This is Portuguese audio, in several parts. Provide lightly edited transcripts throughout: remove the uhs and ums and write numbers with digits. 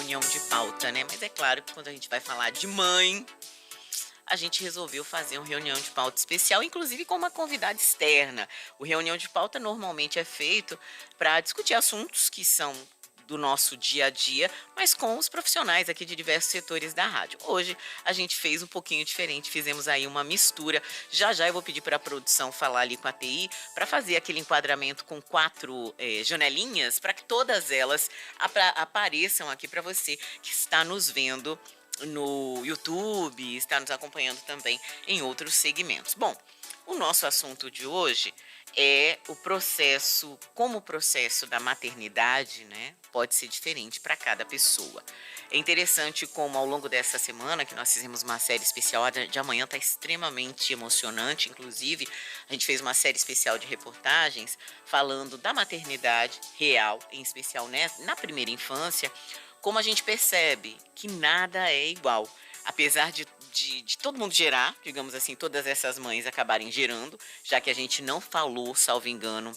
reunião de pauta, né? Mas é claro que quando a gente vai falar de mãe, a gente resolveu fazer uma reunião de pauta especial, inclusive com uma convidada externa. O reunião de pauta normalmente é feito para discutir assuntos que são do nosso dia a dia, mas com os profissionais aqui de diversos setores da rádio. Hoje a gente fez um pouquinho diferente, fizemos aí uma mistura. Já já eu vou pedir para a produção falar ali com a TI para fazer aquele enquadramento com quatro janelinhas para que todas elas apareçam aqui para você que está nos vendo no YouTube, está nos acompanhando também em outros segmentos. Bom, o nosso assunto de hoje é o processo, como o processo da maternidade, né, pode ser diferente para cada pessoa. É interessante como ao longo dessa semana, que nós fizemos uma série especial, a de amanhã está extremamente emocionante, inclusive a gente fez uma série especial de reportagens falando da maternidade real, em especial né, na primeira infância, como a gente percebe que nada é igual. Apesar de todo mundo gerar, digamos assim, todas essas mães acabarem gerando, já que a gente não falou, salvo engano,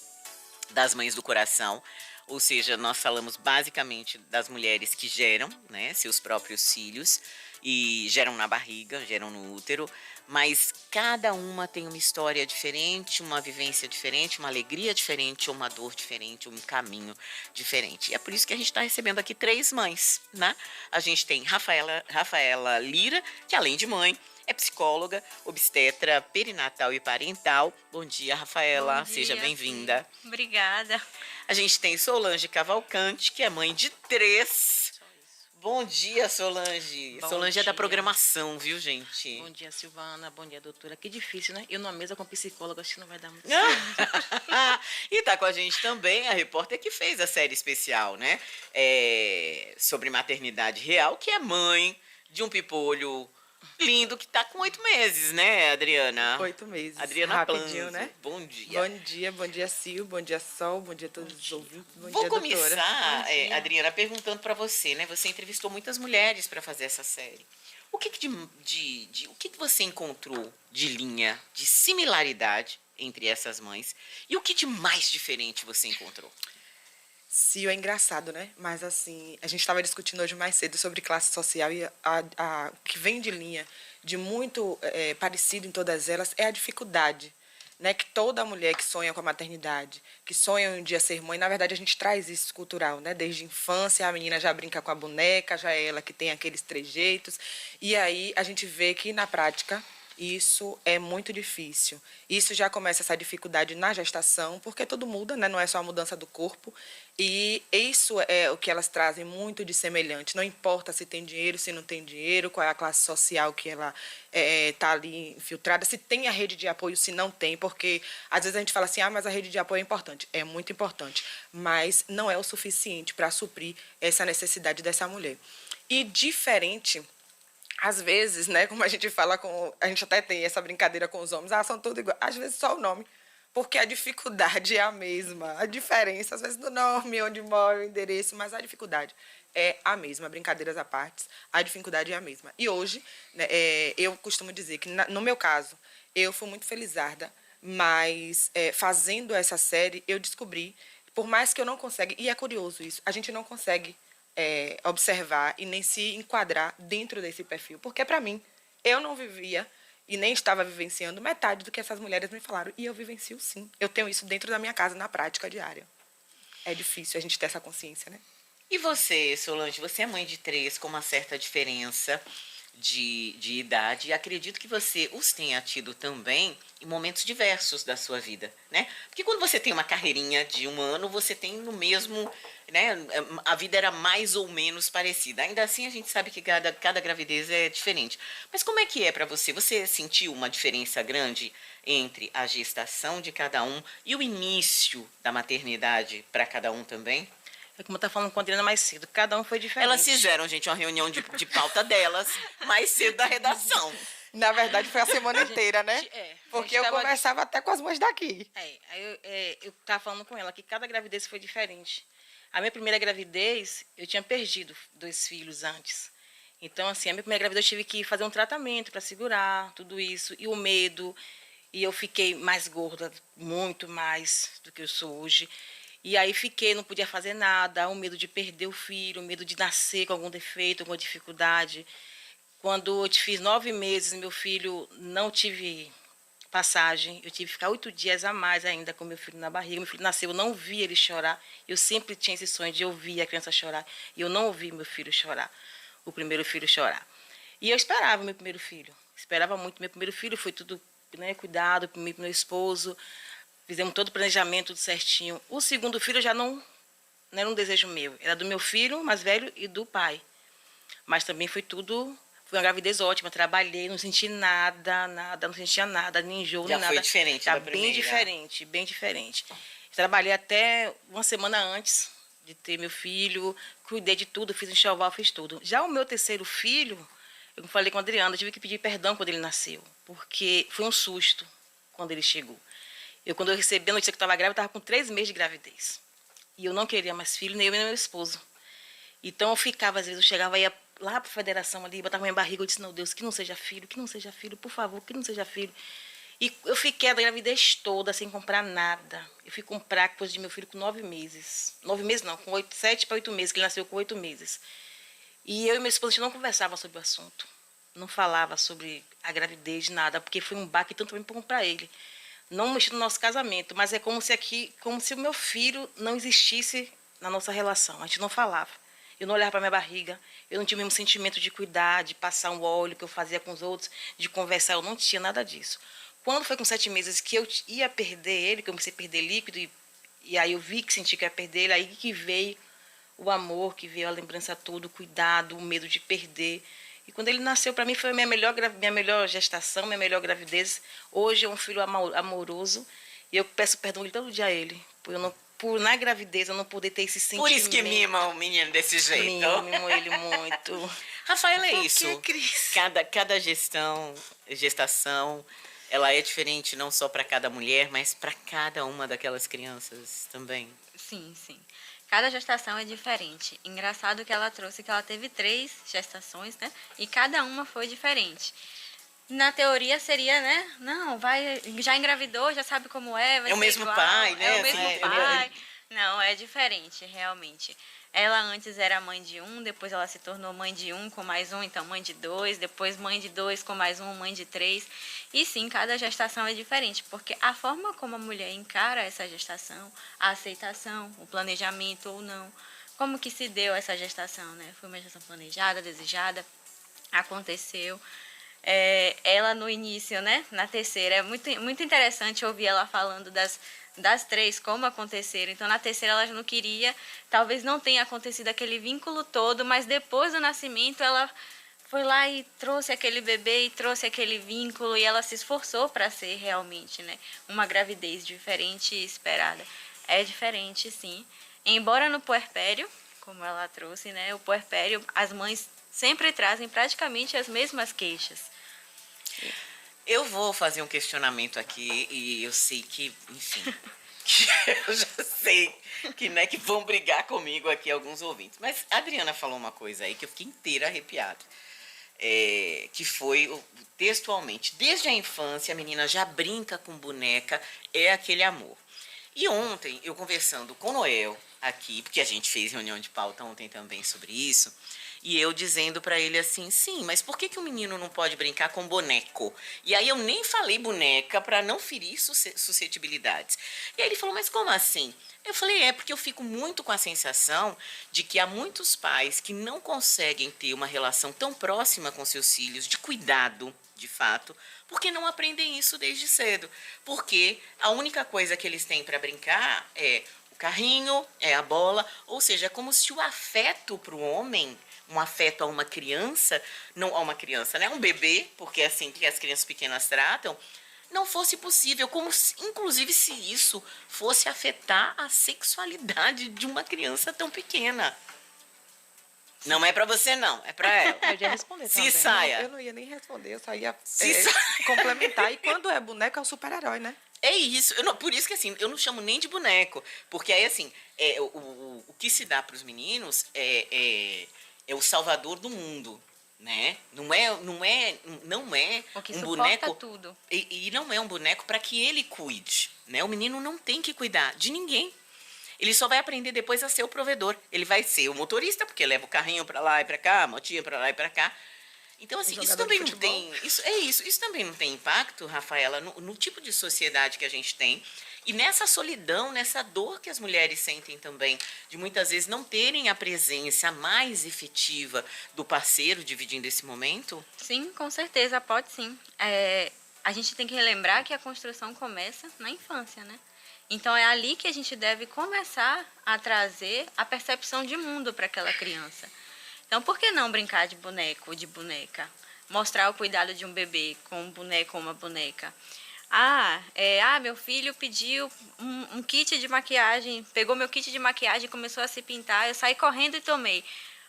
das mães do coração, ou seja, nós falamos basicamente das mulheres que geram, né, seus próprios filhos, e geram na barriga, geram no útero, mas cada uma tem uma história diferente, uma vivência diferente, uma alegria diferente, uma dor diferente, um caminho diferente. E é por isso que a gente está recebendo aqui três mães, né? A gente tem Rafaela Lira, que além de mãe, é psicóloga, obstetra, perinatal e parental. Bom dia, Rafaela. Bom dia, Seja bem-vinda. Obrigada. A gente tem Solange Cavalcante, que é mãe de três. Bom dia, Solange. Bom Solange é da dia. programação, viu, gente? Bom dia, Silvana. Bom dia, doutora. Que difícil, né? Eu numa mesa com psicóloga, acho que não vai dar muito certo. E tá com a gente também a repórter que fez a série especial, né? Sobre maternidade real, que é mãe de um pipolho lindo que tá com 8 meses, né, Adriana? 8 meses. Adriana Rapidinho, Planzo. né? Bom dia. Bom dia, Sil, bom dia, Sol, bom dia a todos os ouvintes, bom Vou dia, doutora. começar, Bom dia. Adriana, perguntando para você, né? Você entrevistou muitas mulheres para fazer essa série. O que que você encontrou de linha, de similaridade entre essas mães? E o que de mais diferente você encontrou? Sil é engraçado, né? Mas, assim, a gente estava discutindo hoje mais cedo sobre classe social e o que vem de linha, de muito parecido em todas elas, é a dificuldade. Né, que toda mulher que sonha com a maternidade, que sonha um dia ser mãe, na verdade a gente traz isso cultural, né? Desde a infância a menina já brinca com a boneca, já é ela que tem aqueles trejeitos, e aí a gente vê que na prática isso é muito difícil. Isso já começa essa dificuldade na gestação, porque tudo muda, né? Não é só a mudança do corpo. E isso é o que elas trazem muito de semelhante. Não importa se tem dinheiro, se não tem dinheiro, qual é a classe social que ela está ali infiltrada, se tem a rede de apoio, se não tem, porque às vezes a gente fala assim, mas a rede de apoio é importante. É muito importante, mas não é o suficiente para suprir essa necessidade dessa mulher. E diferente... Às vezes, né, como a gente fala a gente até tem essa brincadeira com os homens, são tudo igual. Às vezes só o nome, porque a dificuldade é a mesma. A diferença, às vezes, do nome, onde mora, o endereço, mas a dificuldade é a mesma. Brincadeiras à parte, a dificuldade é a mesma. E hoje, né, eu costumo dizer que, no meu caso, eu fui muito felizarda, mas fazendo essa série, eu descobri, por mais que eu não consiga, e é curioso isso, a gente não consegue observar e nem se enquadrar dentro desse perfil. Porque, para mim, eu não vivia e nem estava vivenciando metade do que essas mulheres me falaram. E eu vivencio, sim. Eu tenho isso dentro da minha casa, na prática diária. É difícil a gente ter essa consciência, né? E você, Solange, você é mãe de três com uma certa diferença de idade, e acredito que você os tenha tido também em momentos diversos da sua vida, né? Porque quando você tem uma carreirinha de 1 ano, você tem no mesmo, né? A vida era mais ou menos parecida. Ainda assim, a gente sabe que cada gravidez é diferente. Mas como é que é para você? Você sentiu uma diferença grande entre a gestação de cada um e o início da maternidade para cada um também? É como eu estava falando com a Adriana mais cedo, cada um foi diferente. Elas fizeram, gente, uma reunião de pauta delas mais cedo da redação. Na verdade, foi a semana inteira, né? Porque eu conversava até com as mães daqui. Aí eu estava falando com ela que cada gravidez foi diferente. A minha primeira gravidez, eu tinha perdido 2 filhos antes. Então, assim, a minha primeira gravidez eu tive que fazer um tratamento para segurar tudo isso. E o medo, e eu fiquei mais gorda, muito mais do que eu sou hoje. E aí fiquei, não podia fazer nada, o medo de perder o filho, o medo de nascer com algum defeito, alguma dificuldade. Quando eu fiz 9 meses, meu filho não tive passagem. Eu tive que ficar 8 dias a mais ainda com meu filho na barriga. Meu filho nasceu, eu não vi ele chorar. Eu sempre tinha esse sonho de ouvir a criança chorar. E eu não ouvi meu filho chorar, o primeiro filho chorar. E eu esperava meu primeiro filho. Esperava muito. Meu primeiro filho foi tudo, né, cuidado para meu esposo. Fizemos todo o planejamento, tudo certinho. O segundo filho já não era um desejo meu. Era do meu filho mais velho e do pai. Mas também foi tudo. Foi uma gravidez ótima, trabalhei, não senti nada, não sentia nada, nem enjoo, nem Já nada. foi diferente Tá da primeira. bem diferente, bem diferente. Trabalhei até uma semana antes de ter meu filho, cuidei de tudo, fiz enxoval, fiz tudo. Já o meu terceiro filho, eu falei com a Adriana, eu tive que pedir perdão quando ele nasceu, porque foi um susto quando ele chegou. Quando eu recebi a notícia que eu estava grávida, eu estava com 3 meses de gravidez. E eu não queria mais filho, nem eu nem meu esposo. Então eu ficava, às vezes, eu chegava e ia lá para a federação ali, botava minha barriga, eu disse, não, Deus, que não seja filho, por favor, que não seja filho. E eu fiquei a gravidez toda sem comprar nada. Eu fui comprar depois de meu filho com 9 meses. 9 meses não, com 7 para 8 meses, que ele nasceu com 8 meses. E eu e meu esposo, a gente não conversava sobre o assunto. Não falava sobre a gravidez, nada, porque foi um baque tanto para mim como para ele. Não mexi no nosso casamento, mas é como se o meu filho não existisse na nossa relação. A gente não falava. Eu não olhava para minha barriga, eu não tinha o mesmo sentimento de cuidar, de passar um óleo que eu fazia com os outros, de conversar, eu não tinha nada disso. Quando foi com 7 meses que eu ia perder ele, que eu comecei a perder líquido, e aí eu vi que senti que ia perder ele, aí que veio o amor, que veio a lembrança toda, o cuidado, o medo de perder. E quando ele nasceu, para mim foi a minha melhor gestação, minha melhor gravidez. Hoje é um filho amoroso, e eu peço perdão todo dia a ele, por na gravidez eu não poder ter esse sentimento. Por isso que mima o menino desse jeito. Mimo ele muito. Rafaela, é isso. Cris? Cada gestação, ela é diferente não só para cada mulher, mas para cada uma daquelas crianças também. Sim, sim. Cada gestação é diferente. Engraçado que ela trouxe que ela teve 3 gestações, né? E cada uma foi diferente. Na teoria seria, né? Não, já engravidou, já sabe como é, vai É o ser mesmo igual, pai, né? É o mesmo Assim, pai. Não, é diferente, realmente. Ela antes era mãe de 1, depois ela se tornou mãe de 1 com mais 1, então mãe de 2, depois mãe de 2 com mais 1, mãe de 3. E sim, cada gestação é diferente, porque a forma como a mulher encara essa gestação, a aceitação, o planejamento ou não, como que se deu essa gestação, né? Foi uma gestação planejada, desejada, aconteceu. Ela no início, né, na terceira, é muito interessante ouvir ela falando das 3, como aconteceram. Então, na terceira ela não queria, talvez não tenha acontecido aquele vínculo todo, mas depois do nascimento ela foi lá e trouxe aquele bebê e trouxe aquele vínculo e ela se esforçou para ser realmente, né, uma gravidez diferente e esperada. É diferente, sim. Embora no puerpério, como ela trouxe, né, o puerpério, as mães sempre trazem praticamente as mesmas queixas. Eu vou fazer um questionamento aqui e eu sei que, enfim, que eu já sei que, né, que vão brigar comigo aqui alguns ouvintes. Mas a Adriana falou uma coisa aí que eu fiquei inteira arrepiada. Que foi textualmente, desde a infância a menina já brinca com boneca, é aquele amor. E ontem, eu conversando com o Noel aqui, porque a gente fez reunião de pauta ontem também sobre isso, e eu dizendo para ele assim, sim, mas por que o menino não pode brincar com boneco? E aí eu nem falei boneca para não ferir suscetibilidades. E aí ele falou, mas como assim? Eu falei, porque eu fico muito com a sensação de que há muitos pais que não conseguem ter uma relação tão próxima com seus filhos, de cuidado, de fato, porque não aprendem isso desde cedo. Porque a única coisa que eles têm para brincar é o carrinho, é a bola, ou seja, é como se o afeto para o homem, um afeto a uma criança, não a uma criança, né, um bebê, porque é assim que as crianças pequenas tratam, não fosse possível, como se, inclusive se isso fosse afetar a sexualidade de uma criança tão pequena. Não é pra você, não, é pra ela. Eu ia responder Se também. saia. Não, eu não ia nem responder, eu só ia Se complementar. E quando é boneco, é o super-herói, né? É isso, por isso que assim, eu não chamo nem de boneco, porque aí assim, o que se dá para os meninos é o salvador do mundo, né? Não é O que um suporta boneco tudo. e não é um boneco para que ele cuide, né? O menino não tem que cuidar de ninguém. Ele só vai aprender depois a ser o provedor. Ele vai ser o motorista, porque leva o carrinho para lá e para cá, a motinha para lá e para cá. Então, assim, isso jogador de também não futebol. tem. Isso também não tem impacto, Rafaela, no tipo de sociedade que a gente tem. E nessa solidão, nessa dor que as mulheres sentem também, de muitas vezes não terem a presença mais efetiva do parceiro dividindo esse momento. Sim, com certeza, pode sim. A gente tem que relembrar que a construção começa na infância, né? Então é ali que a gente deve começar a trazer a percepção de mundo para aquela criança. Então, por que não brincar de boneco ou de boneca? Mostrar o cuidado de um bebê com um boneco ou uma boneca. Meu filho pediu um kit de maquiagem, pegou meu kit de maquiagem e começou a se pintar, eu saí correndo e tomei.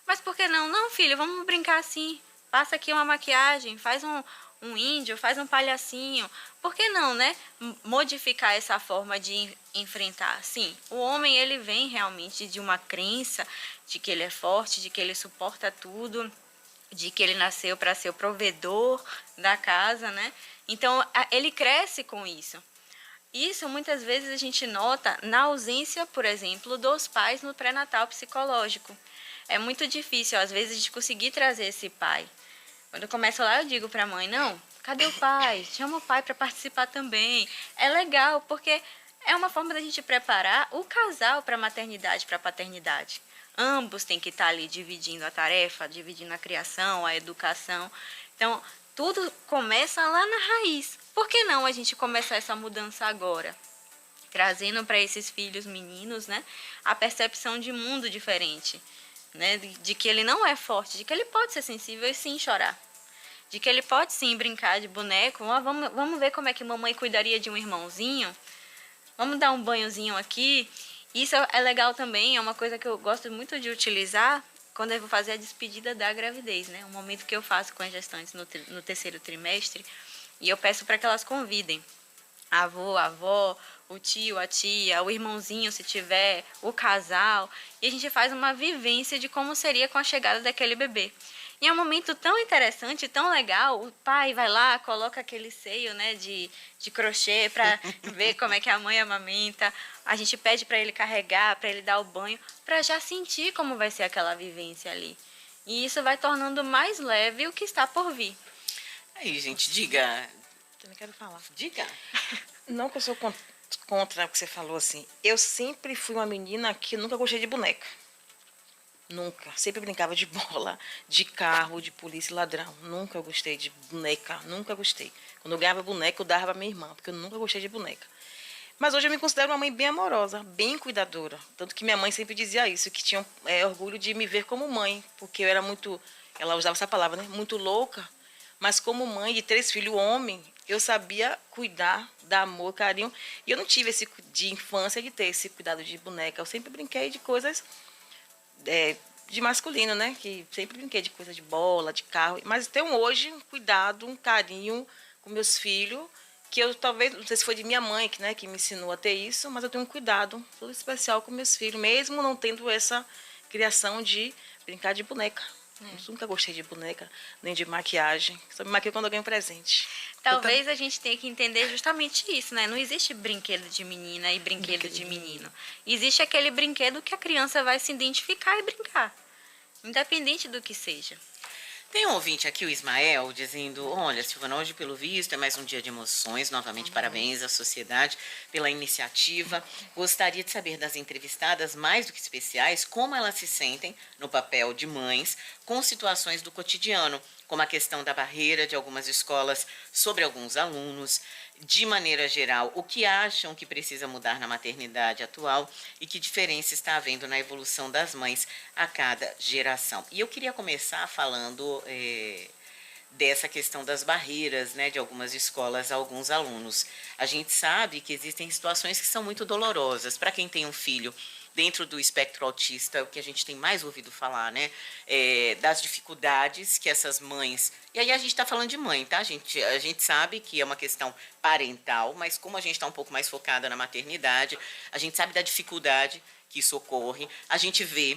Mas por que não? Não, filho, vamos brincar assim. Passa aqui uma maquiagem, faz um índio, faz um palhacinho. Por que não, né? Modificar essa forma de enfrentar. Sim, o homem, ele vem realmente de uma crença de que ele é forte, de que ele suporta tudo, de que ele nasceu para ser o provedor da casa, né? Então, ele cresce com isso. Isso, muitas vezes, a gente nota na ausência, por exemplo, dos pais no pré-natal psicológico. É muito difícil, às vezes, a gente conseguir trazer esse pai. Quando eu começo lá, eu digo para a mãe, não, cadê o pai? Chama o pai para participar também. É legal, porque é uma forma da gente preparar o casal para a maternidade, para a paternidade. Ambos têm que estar ali dividindo a tarefa, dividindo a criação, a educação. Então, tudo começa lá na raiz. Por que não a gente começar essa mudança agora? Trazendo para esses filhos meninos, né, a percepção de mundo diferente. Né, de que ele não é forte, de que ele pode ser sensível e sim chorar. De que ele pode sim brincar de boneco. Vamos ver como é que mamãe cuidaria de um irmãozinho. Vamos dar um banhozinho aqui. Isso é legal também, é uma coisa que eu gosto muito de utilizar quando eu vou fazer a despedida da gravidez, né? Um momento que eu faço com as gestantes no terceiro trimestre. E eu peço para que elas convidem avô, a avó, o tio, a tia, o irmãozinho, se tiver, o casal. E a gente faz uma vivência de como seria com a chegada daquele bebê. E é um momento tão interessante, tão legal. O pai vai lá, coloca aquele seio, né, de crochê para ver como é que a mãe amamenta. A gente pede para ele carregar, para ele dar o banho, para já sentir como vai ser aquela vivência ali. E isso vai tornando mais leve o que está por vir. Aí, gente, diga. Também quero falar. Diga. Não que eu sou contra o que você falou, assim. Eu sempre fui uma menina que nunca gostei de boneca. Nunca. Sempre brincava de bola, de carro, de polícia e ladrão. Nunca gostei de boneca. Nunca gostei. Quando eu ganhava boneca, eu dava pra minha irmã, porque eu nunca gostei de boneca. Mas hoje eu me considero uma mãe bem amorosa, bem cuidadora. Tanto que minha mãe sempre dizia isso, que tinha orgulho de me ver como mãe. Porque eu era muito, ela usava essa palavra, né? Muito louca. Mas como mãe de 3 filhos, homem, eu sabia cuidar, dar amor, carinho. E eu não tive esse de infância de ter esse cuidado de boneca. Eu sempre brinquei de coisas de masculino, né? Que sempre brinquei de coisa de bola, de carro. Mas tenho hoje um cuidado, um carinho com meus filhos, que eu talvez, não sei se foi de minha mãe, que me ensinou a ter isso, mas eu tenho um cuidado todo especial com meus filhos, mesmo não tendo essa criação de brincar de boneca. Eu nunca gostei de boneca, nem de maquiagem. Só me maquio quando eu ganho presente. Talvez a gente tenha que entender justamente isso, né? Não existe brinquedo de menina e brinquedo de menino. Existe aquele brinquedo que a criança vai se identificar e brincar, independente do que seja. Tem um ouvinte aqui, o Ismael, dizendo: olha, Silvana, hoje, pelo visto, é mais um dia de emoções. Novamente, parabéns à sociedade pela iniciativa. Gostaria de saber das entrevistadas, mais do que especiais, como elas se sentem no papel de mães com situações do cotidiano, como a questão da barreira de algumas escolas sobre alguns alunos, de maneira geral, o que acham que precisa mudar na maternidade atual e que diferença está havendo na evolução das mães a cada geração. E eu queria começar falando dessa questão das barreiras, né, de algumas escolas a alguns alunos. A gente sabe que existem situações que são muito dolorosas. Para quem tem um filho dentro do espectro autista, o que a gente tem mais ouvido falar, né, das dificuldades que essas mães... E aí a gente está falando de mãe, tá, gente? A gente sabe que é uma questão parental, mas como a gente está um pouco mais focada na maternidade, a gente sabe da dificuldade que isso ocorre. A gente vê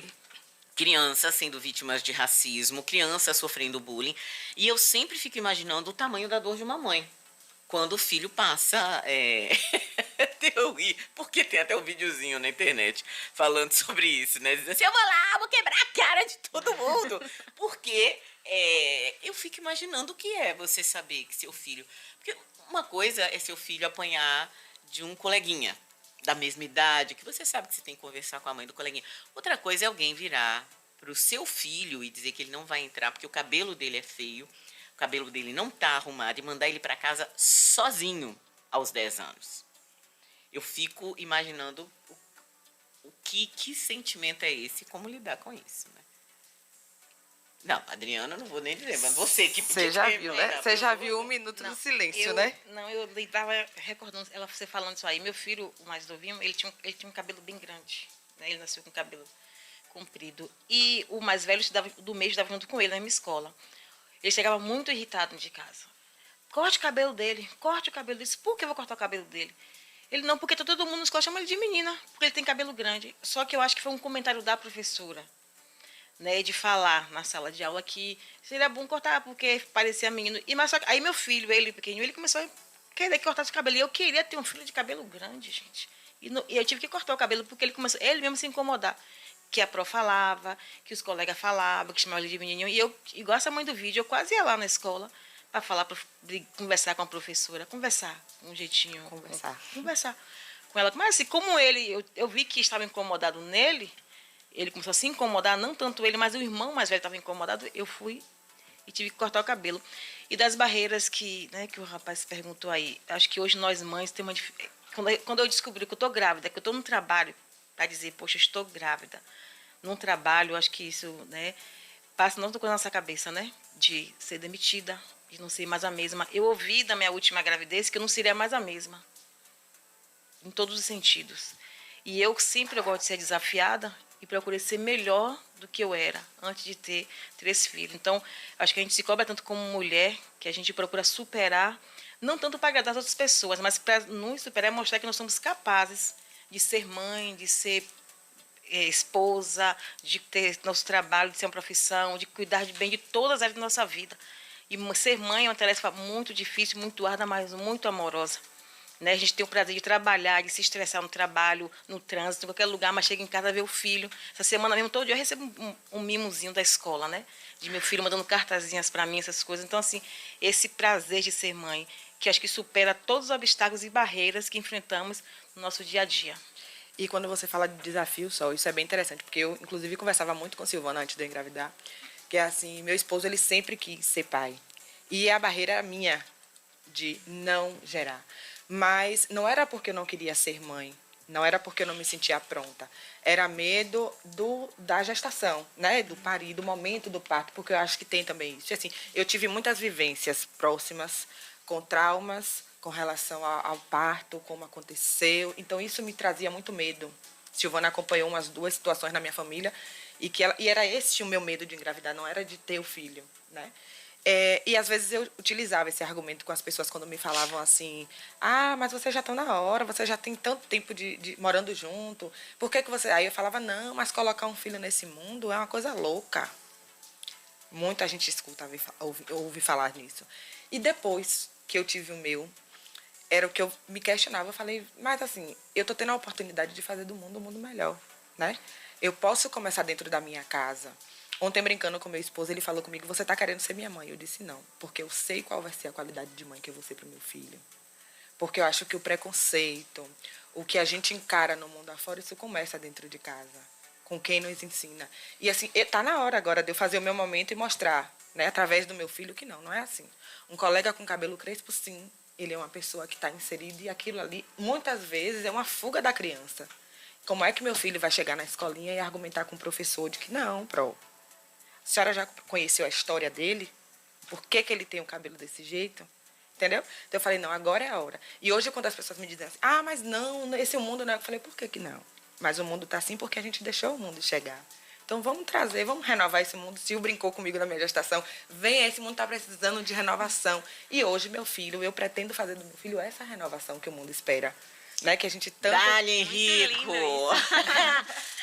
crianças sendo vítimas de racismo, crianças sofrendo bullying, e eu sempre fico imaginando o tamanho da dor de uma mãe quando o filho passa de eu rir, porque tem até um videozinho na internet falando sobre isso, né? Dizendo assim, eu vou quebrar a cara de todo mundo. Porque eu fico imaginando o que é você saber que seu filho... Porque uma coisa é seu filho apanhar de um coleguinha da mesma idade, que você sabe que você tem que conversar com a mãe do coleguinha. Outra coisa é alguém virar pro seu filho e dizer que ele não vai entrar porque o cabelo dele é feio, o cabelo dele não tá arrumado, e mandar ele para casa sozinho aos 10 anos. Eu fico imaginando que sentimento é esse e como lidar com isso, né? Não, Adriana, eu não vou nem dizer, mas você que... Você já viu, né? Você já viu Um Minuto do Silêncio, né? Não, eu estava recordando, você falando isso aí. Meu filho, o mais novinho, ele tinha um cabelo bem grande, né? Ele nasceu com cabelo comprido. E o mais velho do mês estava junto com ele na mesma escola. Ele chegava muito irritado de casa. Corte o cabelo dele, corte o cabelo dele. Por que eu vou cortar o cabelo dele? Ele não, porque todo mundo na escola chama ele de menina, porque ele tem cabelo grande. Só que eu acho que foi um comentário da professora, né, de falar na sala de aula que seria bom cortar porque parecia menino. Aí meu filho, ele pequenininho, ele começou a querer que cortasse o cabelo. E eu queria ter um filho de cabelo grande, gente. E eu tive que cortar o cabelo porque ele mesmo se incomodar. Que a prof falava, que os colegas falavam, que chamavam ele de menininho. E eu, igual essa mãe do vídeo, eu quase ia lá na escola para falar, conversar com a professora, conversar, um jeitinho. Conversar com ela. Mas assim, como eu vi que estava incomodado nele, ele começou a se incomodar, não tanto ele, mas o irmão mais velho estava incomodado, eu fui e tive que cortar o cabelo. E das barreiras que o rapaz perguntou aí, acho que hoje nós mães temos uma... Quando eu descobri que eu estou grávida, que eu estou no trabalho, para dizer, poxa, eu estou grávida, num trabalho, acho que isso, né, passa não coisa na nossa cabeça, né, de ser demitida, de não ser mais a mesma. Eu ouvi da minha última gravidez que eu não seria mais a mesma, em todos os sentidos. E eu gosto de ser desafiada e procurei ser melhor do que eu era antes de ter 3 filhos. Então, acho que a gente se cobra tanto como mulher, que a gente procura superar, não tanto para agradar as outras pessoas, mas para nos superar e mostrar que nós somos capazes de ser mãe, de ser esposa, de ter nosso trabalho, de ser uma profissão, de cuidar bem de todas as áreas da nossa vida. E ser mãe é uma tarefa muito difícil, muito árdua, mas muito amorosa. Né? A gente tem o prazer de trabalhar, de se estressar no trabalho, no trânsito, em qualquer lugar, mas chega em casa e vê o filho. Essa semana mesmo, todo dia eu recebo um mimozinho da escola, né? De meu filho mandando cartazinhas para mim, essas coisas. Então, assim, esse prazer de ser mãe, que acho que supera todos os obstáculos e barreiras que enfrentamos no nosso dia a dia. E quando você fala de desafio, Sol, isso é bem interessante, porque eu, inclusive, conversava muito com Silvana antes de eu engravidar, que é assim, meu esposo, ele sempre quis ser pai. E a barreira era minha de não gerar. Mas não era porque eu não queria ser mãe, não era porque eu não me sentia pronta. Era medo da gestação, né? Do parir, do momento do parto, porque eu acho que tem também isso. Assim, eu tive muitas vivências próximas, com traumas, com relação ao parto, como aconteceu. Então, isso me trazia muito medo. Silvana acompanhou umas 2 situações na minha família, e era esse o meu medo de engravidar, não era de ter o filho, né? E às vezes eu utilizava esse argumento com as pessoas quando me falavam assim: ah, mas você já está na hora, você já tem tanto tempo de morando junto, por que você... Aí eu falava: não, mas colocar um filho nesse mundo é uma coisa louca. Muita gente escuta, ouve falar nisso. E depois que eu tive o meu, era o que eu me questionava. Eu falei: mas assim, eu estou tendo a oportunidade de fazer do mundo um mundo melhor, né? Eu posso começar dentro da minha casa. Ontem, brincando com meu esposo, ele falou comigo: você está querendo ser minha mãe? Eu disse: não, porque eu sei qual vai ser a qualidade de mãe que eu vou ser para o meu filho. Porque eu acho que o preconceito, o que a gente encara no mundo afora, isso começa dentro de casa, com quem nos ensina. E assim, está na hora agora de eu fazer o meu momento e mostrar, né, através do meu filho, que não é assim. Um colega com cabelo crespo, sim, ele é uma pessoa que está inserida, e aquilo ali, muitas vezes, é uma fuga da criança. Como é que meu filho vai chegar na escolinha e argumentar com o professor de que não, a senhora já conheceu a história dele? Por que ele tem o cabelo desse jeito? Entendeu? Então eu falei: não, agora é a hora. E hoje, quando as pessoas me dizem assim: ah, mas não, esse é o mundo não é... Eu falei: por que não? Mas o mundo está assim porque a gente deixou o mundo chegar. Então vamos trazer, vamos renovar esse mundo. Sil brincou comigo na minha gestação: vem, esse mundo está precisando de renovação. E hoje, meu filho, eu pretendo fazer do meu filho essa renovação que o mundo espera. Né? Que a gente tanto... Dá-lhe, Henrico!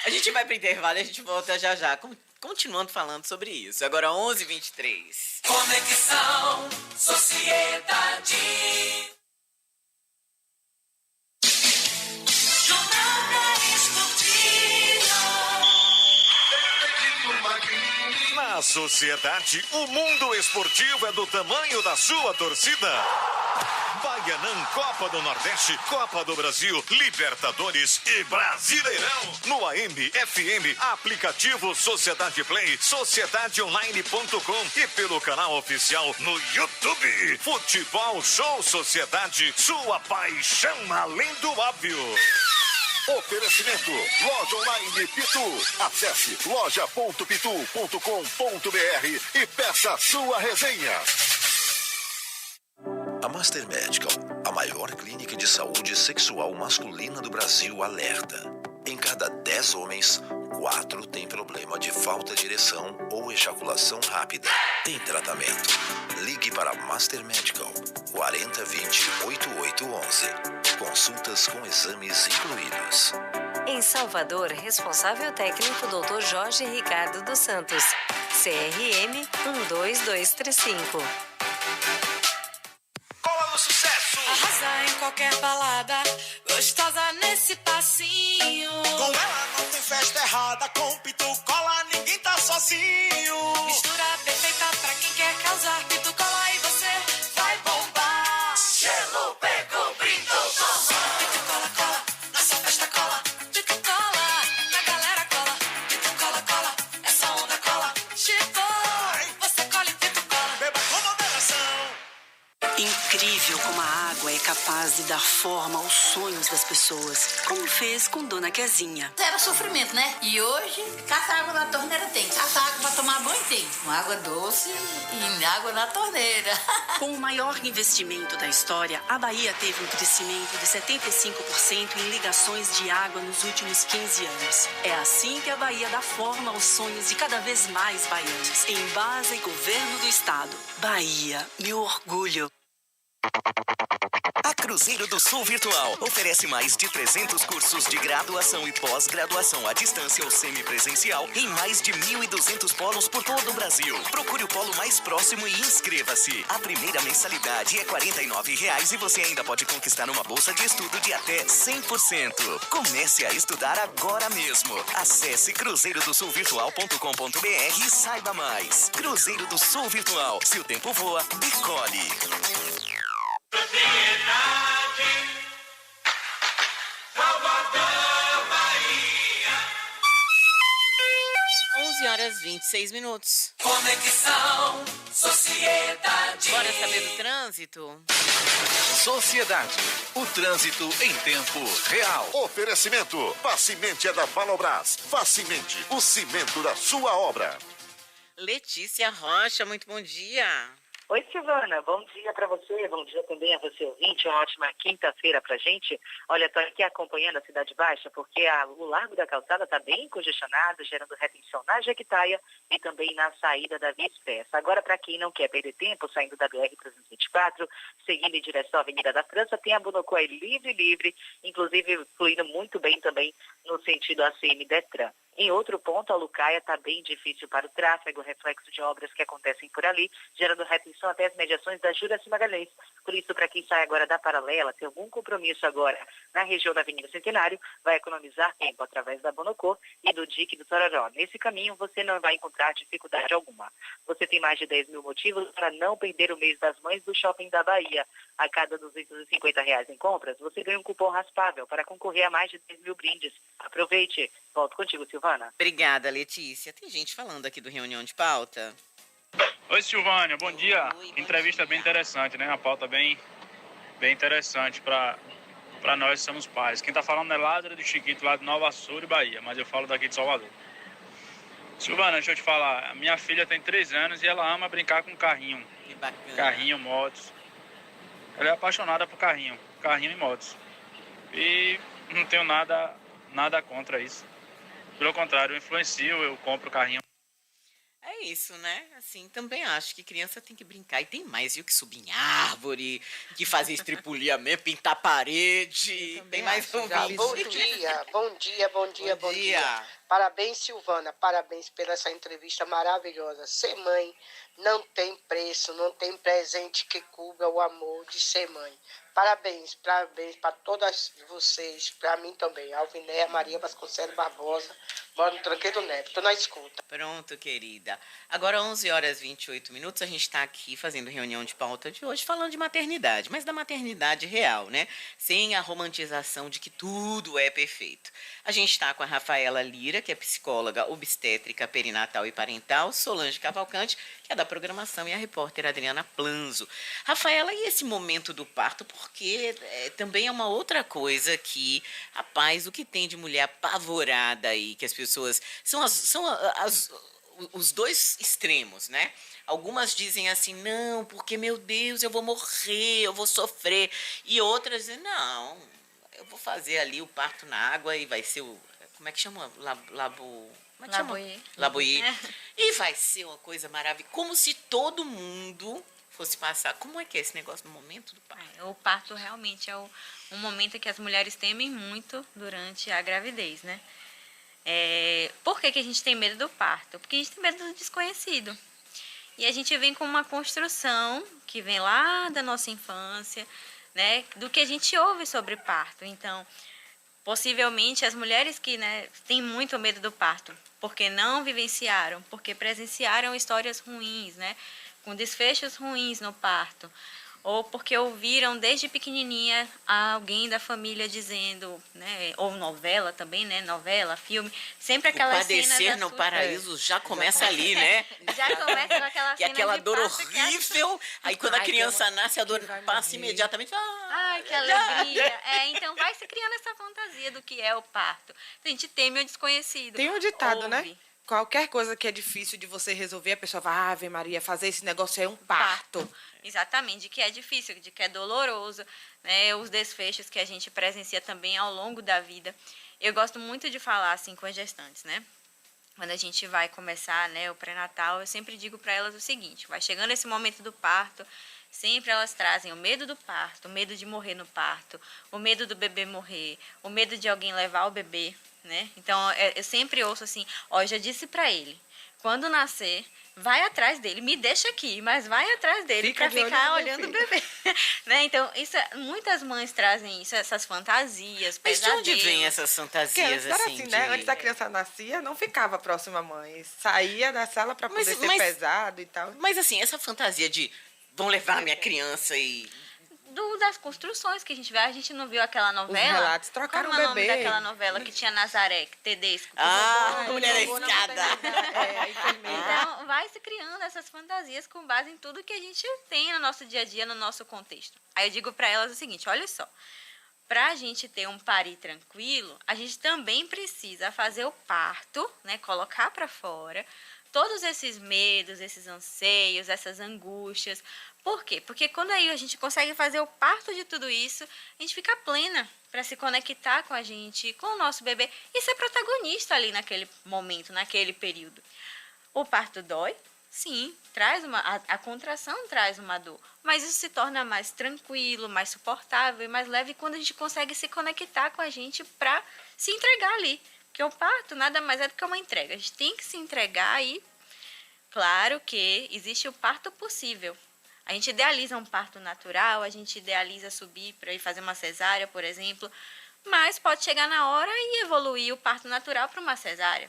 A gente vai para o intervalo e a gente volta já já. Continuando falando sobre isso. Agora 11h23. Conexão Sociedade. Na sociedade, o mundo esportivo é do tamanho da sua torcida. Baianã, Copa do Nordeste, Copa do Brasil, Libertadores e Brasileirão. No AM, FM, aplicativo Sociedade Play, sociedadeonline.com e pelo canal oficial no YouTube. Futebol Show Sociedade, sua paixão além do óbvio. Oferecimento, loja online Pitu. Acesse loja.pitu.com.br e peça sua resenha. A Master Medical, a maior clínica de saúde sexual masculina do Brasil, alerta. Em cada 10 homens, 4 têm problema de falta de ereção ou ejaculação rápida. Tem tratamento. Ligue para Master Medical 4020-8811. Consultas com exames incluídos. Em Salvador, responsável técnico Dr. Jorge Ricardo dos Santos. CRM 12235. Cola no sucesso! Arrasa em qualquer balada, gostosa nesse passinho. Com ela não tem festa errada, com Pitu Cola ninguém tá sozinho. Mistura perfeita pra quem quer causar. Pitu Cola e você vai bombar. Gelo pegou, brindou, toma. Pitu Cola, cola, nessa festa cola. Pitu Cola, na galera cola. Pitu Cola, cola, essa onda cola. Chegou, você cola e Pitu Cola. Beba com moderação. Incrível como a água é capaz de dar forma aos sonhos das pessoas, como fez com Dona Quezinha. Era sofrimento, né? E hoje, caça água na torneira tem. Caça água pra tomar banho tem. Com água doce e água na torneira. Com o maior investimento da história, a Bahia teve um crescimento de 75% em ligações de água nos últimos 15 anos. É assim que a Bahia dá forma aos sonhos de cada vez mais baianos. Embasa e Governo do Estado. Bahia, meu orgulho. A Cruzeiro do Sul Virtual oferece mais de 300 cursos de graduação e pós-graduação à distância ou semipresencial em mais de 1.200 polos por todo o Brasil. Procure o polo mais próximo e inscreva-se. A primeira mensalidade é R$ 49,00 e você ainda pode conquistar uma bolsa de estudo de até 100%. Comece a estudar agora mesmo. Acesse cruzeirodosulvirtual.com.br e saiba mais. Cruzeiro do Sul Virtual. Se o tempo voa, decole. Propriedade Salvador, Bahia. 11h26. Conexão Sociedade. Bora saber do trânsito? Sociedade, o trânsito em tempo real. Oferecimento, Facimente é da Valobras. Facimente, o cimento da sua obra. Letícia Rocha, muito bom dia. Oi, Silvana, bom dia para você, bom dia também a você ouvinte, uma ótima quinta-feira pra gente. Olha, tô aqui acompanhando a Cidade Baixa porque o Largo da Calçada está bem congestionado, gerando retenção na Jequitaia e também na saída da Via Expressa. Agora, para quem não quer perder tempo, saindo da BR-324, seguindo em direção à Avenida da França, tem a Bonocô aí livre, inclusive fluindo muito bem também no sentido ACM Detran. Em outro ponto, a Lucaia está bem difícil para o tráfego, reflexo de obras que acontecem por ali, gerando retenção até as mediações da Juraci Magalhães. Por isso, para quem sai agora da Paralela, tem algum compromisso agora na região da Avenida Centenário, vai economizar tempo através da Bonocô e do Dique do Tororó. Nesse caminho, você não vai encontrar dificuldade alguma. Você tem mais de 10 mil motivos para não perder o mês das mães do Shopping da Bahia. A cada R$ 250 em compras, você ganha um cupom raspável para concorrer a mais de 10 mil brindes. Aproveite. Volto contigo, Silvana. Obrigada, Letícia. Tem gente falando aqui do Reunião de Pauta. Oi, Silvânia, bom dia. Oi, Entrevista bem interessante, né? Uma pauta bem interessante para nós que somos pais. Quem tá falando é Lázaro do Chiquito, lá de Nova Açúcar, Bahia, mas eu falo daqui de Salvador. Silvana, deixa eu te falar, a minha filha tem 3 anos e ela ama brincar com carrinho. Que bacana. Carrinho, motos. Ela é apaixonada por carrinho e motos. E não tenho nada contra isso. Pelo contrário, eu influencio, eu compro carrinho. É isso, né? Assim, também acho que criança tem que brincar. E tem mais, viu? Que subir em árvore, que fazer estripuliamento, pintar parede. Tem mais um vídeo. Bom dia. Parabéns, Silvana. Parabéns pela essa entrevista maravilhosa. Ser mãe não tem preço, não tem presente que cubra o amor de ser mãe. Parabéns para todas vocês, para mim também. Alvinéia Maria Vasconcelos Barbosa, moro no Tranqueiro Neto, estou na escuta. Pronto, querida. Agora, 11 horas e 28 minutos, a gente está aqui fazendo reunião de pauta de hoje, falando de maternidade, mas da maternidade real, né? Sem a romantização de que tudo é perfeito. A gente está com a Rafaela Lira, que é psicóloga obstétrica, perinatal e parental, Solange Cavalcante, que é da programação, e a repórter Adriana Planzo. Rafaela, e esse momento do parto? Porque também é uma outra coisa que, rapaz, o que tem de mulher apavorada aí, que as pessoas... São os dois extremos, né? Algumas dizem assim, não, porque, meu Deus, eu vou morrer, eu vou sofrer. E outras dizem, não, eu vou fazer ali o parto na água e vai ser o... Como é que chama? Laboyer. E vai ser uma coisa maravilhosa. Como se todo mundo fosse passar. Como é que é esse negócio no momento do parto? O parto realmente é um momento que as mulheres temem muito durante a gravidez, né? Por que a gente tem medo do parto? Porque a gente tem medo do desconhecido. E a gente vem com uma construção que vem lá da nossa infância, né? Do que a gente ouve sobre parto. Então, possivelmente as mulheres que, né, têm muito medo do parto, porque não vivenciaram, porque presenciaram histórias ruins, né? Com desfechos ruins no parto, ou porque ouviram desde pequenininha alguém da família dizendo, né, ou novela também, né, novela, filme, sempre aquelas cenas... O Padecer no Paraíso já começa ali, né? Já começa com aquela que é cena aquela de dor parto horrível, aí quando a criança nasce, a dor passa imediatamente. Ai, que alegria. Então vai se criando essa fantasia do que é o parto. A gente teme o desconhecido. Tem um ditado, Ouve. né? Qualquer coisa que é difícil de você resolver, a pessoa vai, Ave Maria, fazer esse negócio é um parto. Exatamente, de que é difícil, de que é doloroso, né? Os desfechos que a gente presencia também ao longo da vida. Eu gosto muito de falar assim com as gestantes, né? Quando a gente vai começar, né, o pré-natal, eu sempre digo para elas o seguinte: vai chegando esse momento do parto, sempre elas trazem o medo do parto, o medo de morrer no parto, o medo do bebê morrer, o medo de alguém levar o bebê, né? Então, eu sempre ouço assim, ó, eu já disse para ele, quando nascer, vai atrás dele, me deixa aqui, mas vai atrás dele para ficar olhando o bebê. Né? Então, muitas mães trazem isso, essas fantasias, Mas pesadelos. de onde vem essas fantasias Era assim? assim, né? Antes da criança nascia, não ficava próxima à mãe. Saía da sala para poder ser pesado e tal. Mas assim, essa fantasia de vão levar minha criança e... Das construções que a gente vê. A gente não viu aquela novela? Os relatos, trocaram Como é o bebê. nome daquela novela que tinha Nazaré, Tedesco? Mulher da escada. Então, vai se criando essas fantasias com base em tudo que a gente tem no nosso dia a dia, no nosso contexto. Aí eu digo para elas o seguinte, olha só, para a gente ter um parir tranquilo, a gente também precisa fazer o parto, né, colocar para fora todos esses medos, esses anseios, essas angústias. Por quê? Porque quando aí a gente consegue fazer o parto de tudo isso, a gente fica plena para se conectar com a gente, com o nosso bebê e ser protagonista ali naquele momento, naquele período. O parto dói? Sim, traz a contração traz uma dor, mas isso se torna mais tranquilo, mais suportável e mais leve quando a gente consegue se conectar com a gente para se entregar ali. Porque o parto nada mais é do que uma entrega. A gente tem que se entregar e, claro que existe o parto possível. A gente idealiza um parto natural, a gente idealiza subir para ir fazer uma cesárea, por exemplo, mas pode chegar na hora e evoluir o parto natural para uma cesárea.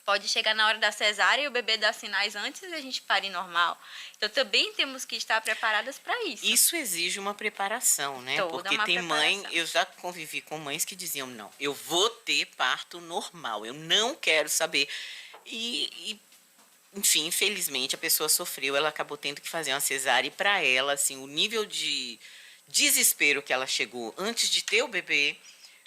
Pode chegar na hora da cesárea e o bebê dar sinais antes e a gente parir normal. Então, também temos que estar preparadas para isso. Isso exige uma preparação, né? Toda porque uma tem mãe, preparação. eu já convivi com mães que diziam, não, eu vou ter parto normal, eu não quero saber. Enfim, infelizmente, a pessoa sofreu, ela acabou tendo que fazer uma cesárea e para ela, assim, o nível de desespero que ela chegou antes de ter o bebê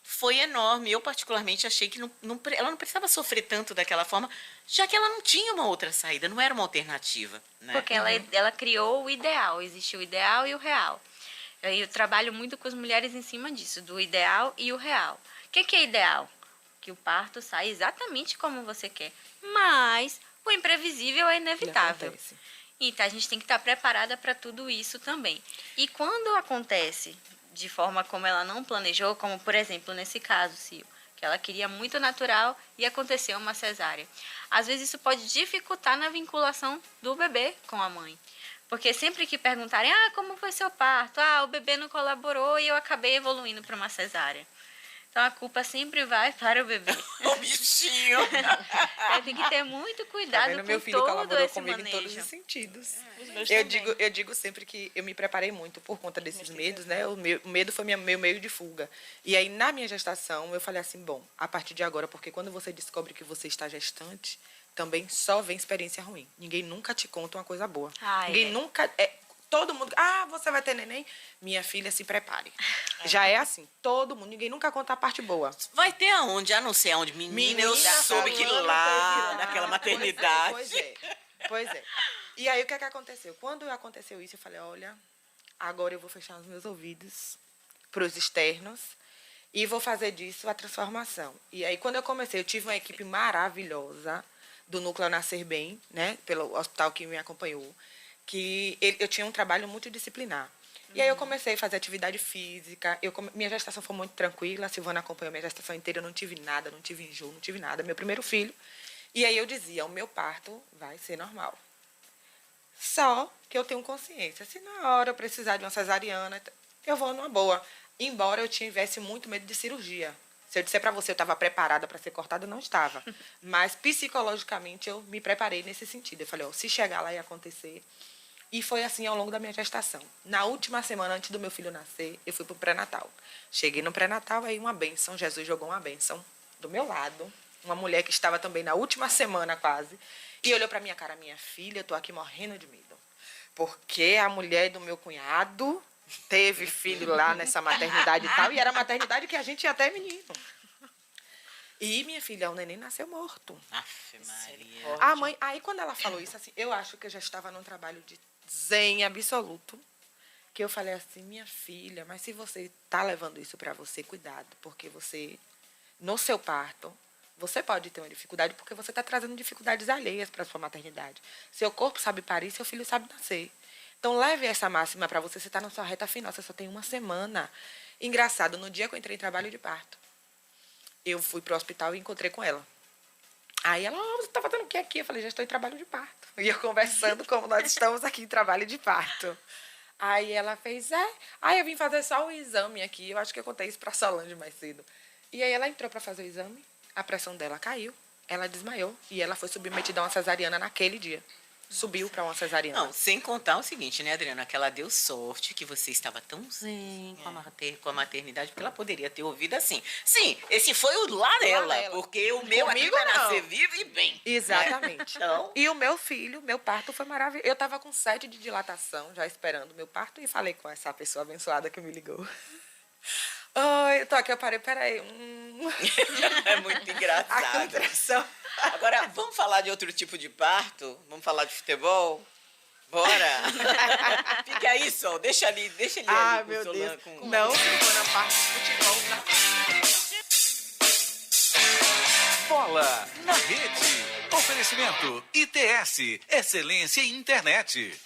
foi enorme. Eu, particularmente, achei que ela não precisava sofrer tanto daquela forma, já que ela não tinha uma outra saída, não era uma alternativa. Né? Porque ela criou o ideal, existe o ideal e o real. Eu trabalho muito com as mulheres em cima disso, do ideal e o real. O que é ideal? Que o parto saia exatamente como você quer, mas o imprevisível é inevitável. Então, a gente tem que estar preparada para tudo isso também. E quando acontece de forma como ela não planejou, como, por exemplo, nesse caso, Cio, que ela queria muito natural e aconteceu uma cesárea. Às vezes, isso pode dificultar na vinculação do bebê com a mãe. Porque sempre que perguntarem, como foi seu parto? O bebê não colaborou e eu acabei evoluindo para uma cesárea. Então, a culpa sempre vai para o bebê. O bichinho. Tem que ter muito cuidado vendo? com Meu filho todo colaborou esse comigo manejo. em todos os sentidos. Os meus Eu também. digo sempre que eu me preparei muito por conta desses medos, né? O medo foi meu meio de fuga. E aí, na minha gestação, eu falei assim, bom, a partir de agora, porque quando você descobre que você está gestante, também só vem experiência ruim. Ninguém nunca te conta uma coisa boa. Ninguém nunca... todo mundo... você vai ter neném? Minha filha, se prepare. Já é assim, todo mundo. Ninguém nunca conta a parte boa. Vai ter aonde? Não sei aonde. Menina, eu soube que lá, naquela maternidade. Pois é. E aí, o que aconteceu? Quando aconteceu isso, eu falei, olha, agora eu vou fechar os meus ouvidos para os externos e vou fazer disso a transformação. E aí, quando eu comecei, eu tive uma equipe maravilhosa do Núcleo Nascer Bem, né? Pelo hospital que me acompanhou, que eu tinha um trabalho multidisciplinar. E aí eu comecei a fazer atividade física. Minha gestação foi muito tranquila. A Silvana acompanhou minha gestação inteira. Eu não tive nada, não tive enjoo, não tive nada. Meu primeiro filho. E aí eu dizia, o meu parto vai ser normal. Só que eu tenho consciência. Se na hora eu precisar de uma cesariana, eu vou numa boa. Embora eu tivesse muito medo de cirurgia. Se eu disser para você, eu estava preparada para ser cortada, eu não estava. Mas psicologicamente eu me preparei nesse sentido. Eu falei, se chegar lá e acontecer... E foi assim ao longo da minha gestação. Na última semana, antes do meu filho nascer, eu fui para o pré-natal. Cheguei no pré-natal, aí uma bênção, Jesus jogou uma bênção do meu lado. Uma mulher que estava também na última semana quase. E olhou para minha cara, minha filha, eu estou aqui morrendo de medo. Porque a mulher do meu cunhado teve filho lá nessa maternidade e tal. E era a maternidade que a gente ia até menino. E minha filha, o neném nasceu morto. Aff, Maria. A mãe, aí quando ela falou isso, assim, eu acho que eu já estava num trabalho de zen absoluto, que eu falei assim, minha filha, mas se você está levando isso para você, cuidado, porque você, no seu parto, você pode ter uma dificuldade, porque você está trazendo dificuldades alheias para sua maternidade. Seu corpo sabe parir, seu filho sabe nascer. Então, leve essa máxima para você está na sua reta final, você só tem uma semana. Engraçado, no dia que eu entrei em trabalho de parto, eu fui para o hospital e encontrei com ela. Aí ela, você está fazendo o que aqui? Eu falei, já estou em trabalho de parto. E eu conversando como nós estamos aqui em trabalho de parto. Aí ela fez, Aí eu vim fazer só o exame aqui. Eu acho que eu contei isso para a Solange mais cedo. E aí ela entrou para fazer o exame, a pressão dela caiu, ela desmaiou. E ela foi submetida a uma cesariana naquele dia. Subiu para uma cesariana. Não, sem contar o seguinte, né, Adriana? Que ela deu sorte que você estava tão zen com a maternidade, porque ela poderia ter ouvido assim. Sim, esse foi o lá dela, porque o meu aqui vai nascer vivo e bem. Exatamente. Né? Então... E o meu filho, meu parto foi maravilhoso. Eu estava com 7 de dilatação, já esperando o meu parto, e falei com essa pessoa abençoada que me ligou. Oi, eu tô aqui, eu parei, peraí. É muito engraçado. Agora, vamos falar de outro tipo de parto? Vamos falar de futebol? Bora! Fica aí, Sol, deixa ali ali meu com Deus. com... Não, se for na parte de futebol, não. Bola na rede. Oferecimento ITS, excelência em internet.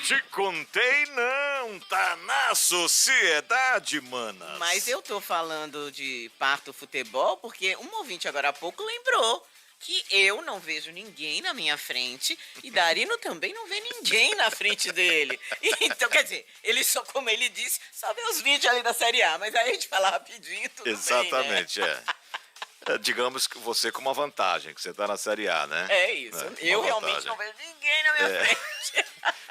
Te contei não, tá na sociedade, mana. Mas eu tô falando de parto futebol porque um ouvinte agora há pouco lembrou que eu não vejo ninguém na minha frente e Darino também não vê ninguém na frente dele. Então, quer dizer, ele só, como ele disse, só vê os vídeos ali da Série A, mas aí a gente fala rapidinho, tudo Exatamente, bem, né? Digamos que você com uma vantagem, que você tá na Série A, né? É isso. Eu realmente não vejo ninguém na minha frente.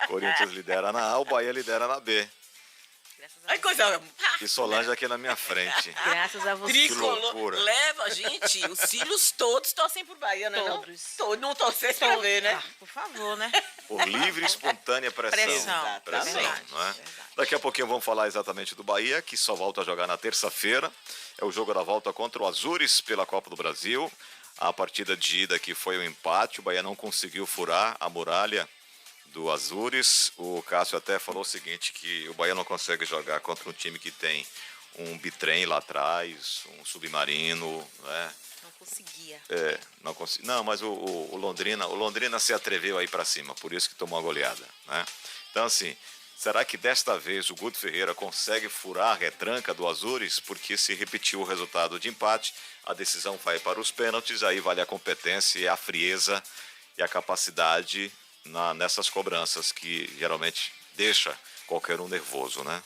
Corinthians lidera na A, o Bahia lidera na B. Ai, coisa... E Solange aqui na minha frente. Graças a você. Tricolor leva, gente, os filhos todos torcem por Bahia, não é não? Todos. Não torcer pra ver, né? Por favor, né? Por livre e espontânea pressão. Pressão, não é? Daqui a pouquinho vamos falar exatamente do Bahia, que só volta a jogar na terça-feira. É o jogo da volta contra o Azures pela Copa do Brasil. A partida de ida aqui foi um empate. O Bahia não conseguiu furar a muralha do Azures. O Cássio até falou o seguinte, que o Bahia não consegue jogar contra um time que tem um bitrem lá atrás, um submarino, né? Não conseguia. Não, mas o Londrina se atreveu aí para cima, por isso que tomou a goleada, né? Então, assim, será que desta vez o Guto Ferreira consegue furar a retranca do Azures? Porque se repetiu o resultado de empate, a decisão vai para os pênaltis, aí vale a competência e a frieza e a capacidade nessas cobranças que geralmente deixa qualquer um nervoso, né?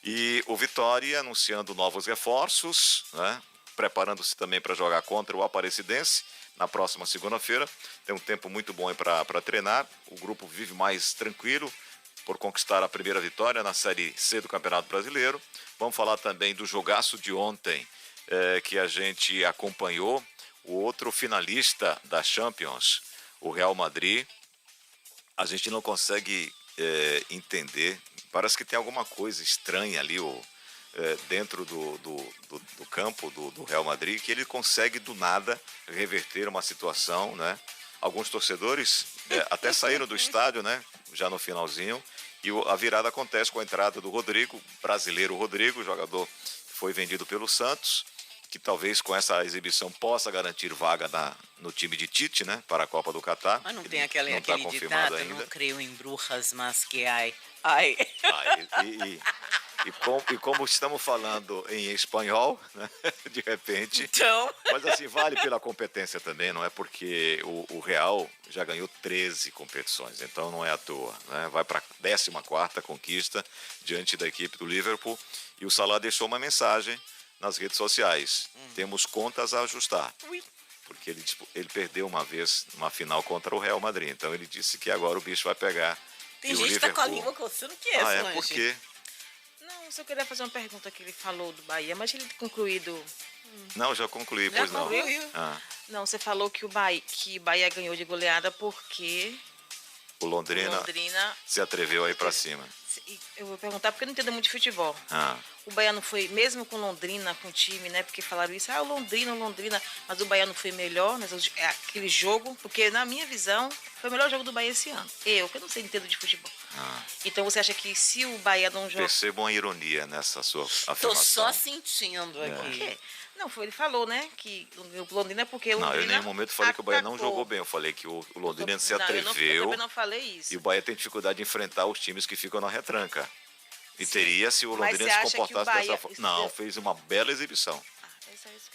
E o Vitória anunciando novos reforços, né? Preparando-se também para jogar contra o Aparecidense na próxima segunda-feira. Tem um tempo muito bom para treinar. O grupo vive mais tranquilo por conquistar a primeira vitória na Série C do Campeonato Brasileiro. Vamos falar também do jogaço de ontem, que a gente acompanhou. O outro finalista da Champions, o Real Madrid. A gente não consegue entender. Parece que tem alguma coisa estranha ali dentro do campo do Real Madrid, que ele consegue do nada reverter uma situação, né? Alguns torcedores até saíram do estádio, né? Já no finalzinho. E a virada acontece com a entrada do Rodrigo, brasileiro Rodrigo, jogador que foi vendido pelo Santos, que talvez com essa exibição possa garantir vaga no time de Tite, né? Para a Copa do Catar. Mas não tem aquele confirmado ditado, ainda. não creio em bruxas, mas que ai. E como estamos falando em espanhol, né? De repente. Então. Mas assim, vale pela competência também, não é porque o Real já ganhou 13 competições, então não é à toa, né? Vai para a 14ª conquista diante da equipe do Liverpool. E o Salah deixou uma mensagem nas redes sociais. Temos contas a ajustar. Porque ele perdeu uma vez numa final contra o Real Madrid. Então ele disse que agora o bicho vai pegar. Tem gente que tá com a língua coçando, que é essa, é por quê? Não, só queria fazer uma pergunta que ele falou do Bahia, mas ele concluído. Não, já concluí, Já pois concluiu? não. Ah, Não, você falou que o Bahia ganhou de goleada porque o Londrina se atreveu a ir para cima. Eu vou perguntar porque eu não entendo muito de futebol. Ah. O Bahia não foi, mesmo com Londrina, com o time, né? Porque falaram isso, o Londrina, mas o Bahia não foi melhor, né? Aquele jogo, porque na minha visão, foi o melhor jogo do Bahia esse ano. Que eu não sei entendo de futebol. Então você acha que se o Bahia não joga... Perceba uma ironia nessa sua afirmação. Tô só sentindo aqui. Não, ele falou, né, que o Londrina é porque o Não, Londrina eu em nenhum momento falei que o Bahia não jogou bem. Eu falei que o Londrina se atreveu. Eu também não falei isso. E o Bahia tem dificuldade de enfrentar os times que ficam na retranca. E teria se o Londrina se comportasse dessa forma. Não, fez uma bela exibição.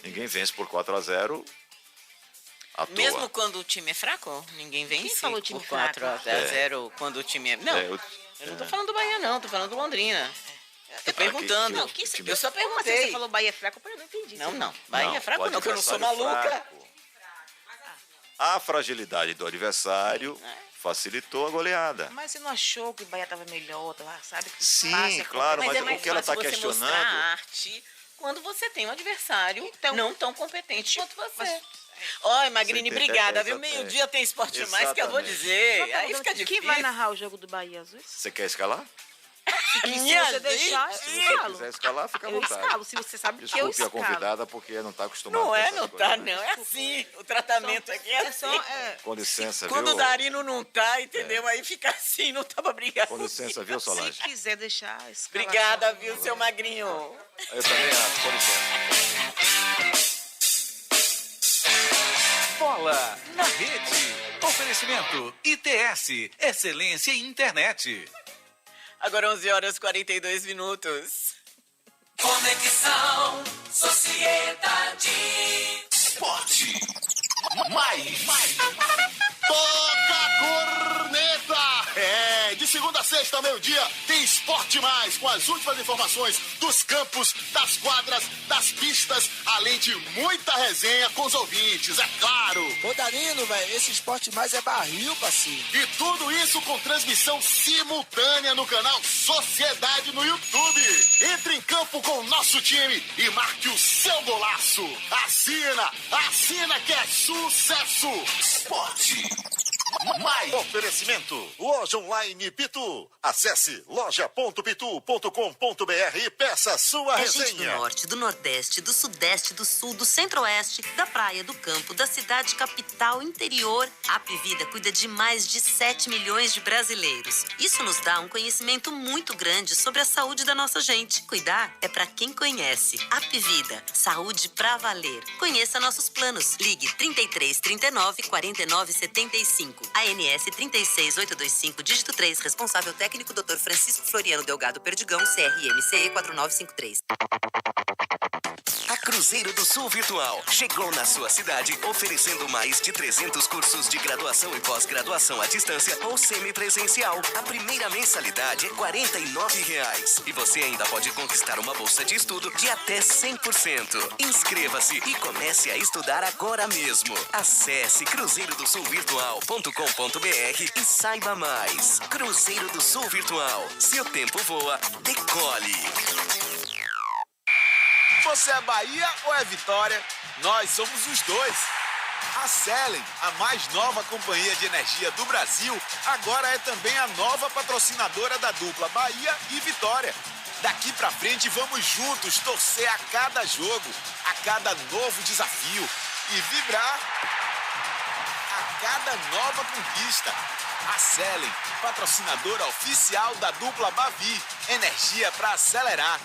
Ninguém vence por 4-0 à toa. Mesmo quando o time é fraco, ninguém vence. Quem falou time por 4-0 quando o time é... Não, eu não tô falando do Bahia, não. Tô falando do Londrina. Tô perguntando. Eu só perguntei. Você falou Bahia é fraco, eu não entendi. Não. Bahia é fraco não, que eu não sou maluca. A fragilidade do adversário facilitou a goleada. Mas você não achou que o Bahia estava melhor, sabe? Que Sim, claro, mas o que ela está questionando... Mas é mais fácil você mostrar arte quando você tem um adversário não tão competente quanto você. Oi, Magrini, obrigada, viu? Meio-dia tem Esporte Mais que eu vou dizer. Aí fica difícil. Quem vai narrar o jogo do Bahia às vezes? Você quer escalar? Se você deixar, se você quiser escalar, fica à vontade. Eu escalo, se você sabe que eu Desculpe escalo. a convidada porque não está acostumada Não com é, essas não coisas, tá, né? não. É assim. O tratamento aqui é assim. Com licença, Quando viu? o Darino não tá, entendeu? Aí fica assim, não tá pra brigar. Com licença, viu, Solange? Se quiser deixar a escalação. Obrigada, viu, seu magrinho. Eu também acho, com licença. Bola na rede. Oferecimento ITS, excelência em internet. Agora 11h42. Conexão Sociedade. Esporte. Mais. Toca a corneta. De segunda a sexta, meio-dia, tem Esporte Mais, com as últimas informações dos campos, das quadras, das pistas, além de muita resenha com os ouvintes, é claro. Ô, Darino, velho, esse Esporte Mais é barril, parceiro. E tudo isso com transmissão simultânea no canal Sociedade no YouTube. Entre em campo com o nosso time e marque o seu golaço. Assina que é sucesso. Esporte. Mais. Oferecimento. Loja Online Pitu. Acesse loja.pitu.com.br e peça sua resenha. Gente do norte, do nordeste, do sudeste, do sul, do centro-oeste, da praia, do campo, da cidade capital, interior. A Apvida cuida de mais de 7 milhões de brasileiros. Isso nos dá um conhecimento muito grande sobre a saúde da nossa gente. Cuidar é pra quem conhece. Apvida, saúde pra valer. Conheça nossos planos. Ligue 33 39 49 75. ANS 36825, dígito 3, responsável técnico Dr. Francisco Floriano Delgado Perdigão, CRM CE 4953. A Cruzeiro do Sul Virtual chegou na sua cidade oferecendo mais de 300 cursos de graduação e pós-graduação à distância ou semipresencial. A primeira mensalidade é R$ 49,00 e você ainda pode conquistar uma bolsa de estudo de até 100%. Inscreva-se e comece a estudar agora mesmo. Acesse cruzeirodosulvirtual.com.br e saiba mais. Cruzeiro do Sul Virtual. Se o tempo voa, decole. Você é Bahia ou é Vitória? Nós somos os dois. A Selen, a mais nova companhia de energia do Brasil, agora é também a nova patrocinadora da dupla Bahia e Vitória. Daqui pra frente vamos juntos torcer a cada jogo, a cada novo desafio e vibrar a cada nova conquista. A Selen, patrocinadora oficial da dupla Bavi, energia pra acelerar.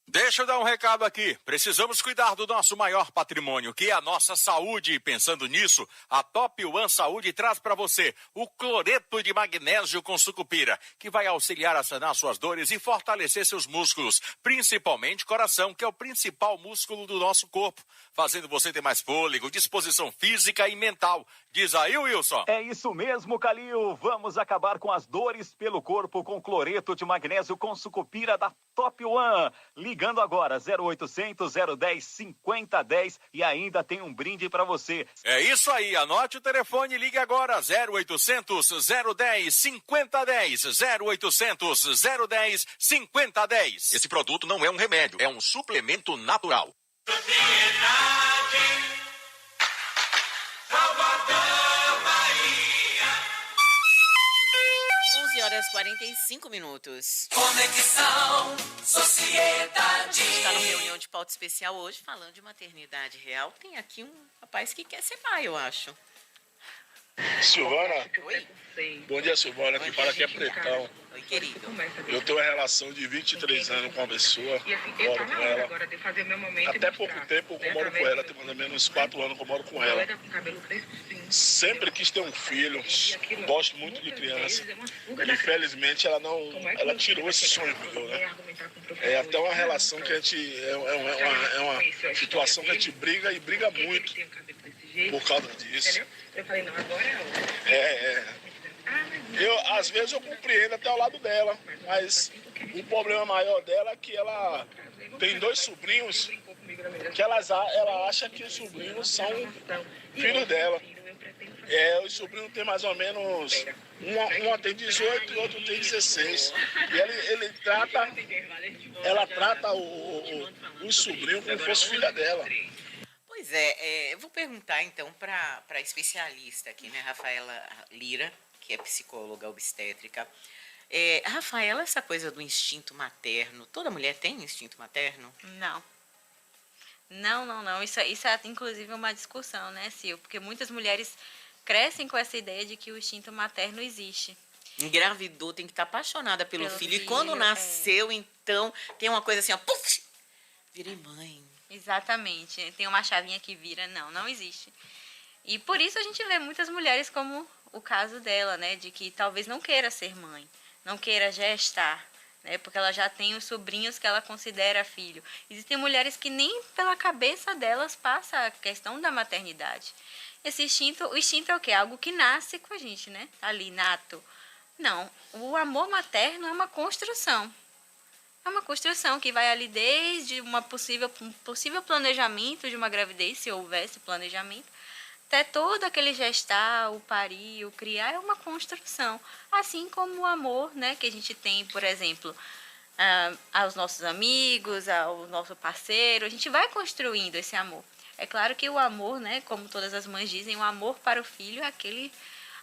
Deixa eu dar um recado aqui. Precisamos cuidar do nosso maior patrimônio, que é a nossa saúde. E pensando nisso, a Top One Saúde traz para você o cloreto de magnésio com sucupira, que vai auxiliar a sanar suas dores e fortalecer seus músculos, principalmente coração, que é o principal músculo do nosso corpo, fazendo você ter mais fôlego, disposição física e mental. Diz aí, Wilson. É isso mesmo, Calil. Vamos acabar com as dores pelo corpo com cloreto de magnésio com sucupira da Top One. Ligando agora, 0800 010 5010 e ainda tem um brinde para você. É isso aí, anote o telefone e ligue agora, 0800 010 5010, 0800 010 5010. Esse produto não é um remédio, é um suplemento natural. Salvador, Bahia. 11h45. Conexão Sociedade. Está numa reunião de pauta especial hoje, falando de maternidade real. Tem aqui um rapaz que quer ser pai, eu acho. Silvana? Oi. Bom dia, Silvana. Aqui para que é Pretão. Oi, querido. Eu tenho uma relação de 23 anos com uma pessoa, moro com ela. Até pouco tempo que eu moro com ela, tem mais ou menos 4 anos que eu moro com ela. Sempre quis ter um filho, gosto muito de criança. Infelizmente ela tirou esse sonho do meu, né? É até uma relação que a gente, é uma situação que a gente briga e briga muito por causa disso. Eu falei, não, agora é a hora. Às vezes eu compreendo até o lado dela, mas o problema maior dela é que ela tem 2 sobrinhos que ela acha que os sobrinhos são filhos dela. Os sobrinhos têm mais ou menos, uma tem 18 e outro tem 16. E ela trata os sobrinhos como se fosse filha dela. Pois é, eu vou perguntar então para a especialista aqui, né, Rafaela Lira, que é psicóloga obstétrica. Rafaela, essa coisa do instinto materno, toda mulher tem instinto materno? Não. Não. Isso é inclusive uma discussão, né, Sil? Porque muitas mulheres crescem com essa ideia de que o instinto materno existe. Engravidou, tem que estar apaixonada pelo filho. E quando nasceu, então, tem uma coisa assim, ó, puf, virei mãe. Exatamente. Tem uma chavinha que vira. Não existe. E por isso a gente vê muitas mulheres como o caso dela, né? De que talvez não queira ser mãe, não queira gestar, né? Porque ela já tem os sobrinhos que ela considera filho. Existem mulheres que nem pela cabeça delas passa a questão da maternidade. Esse instinto, o instinto é o quê? Algo que nasce com a gente, né? Tá ali, nato. Não, o amor materno é uma construção. É uma construção que vai ali desde um possível planejamento de uma gravidez, se houvesse planejamento, até todo aquele gestar, o parir, o criar, é uma construção. Assim como o amor, né, que a gente tem, por exemplo, aos nossos amigos, ao nosso parceiro, a gente vai construindo esse amor. É claro que o amor, né, como todas as mães dizem, o amor para o filho é aquele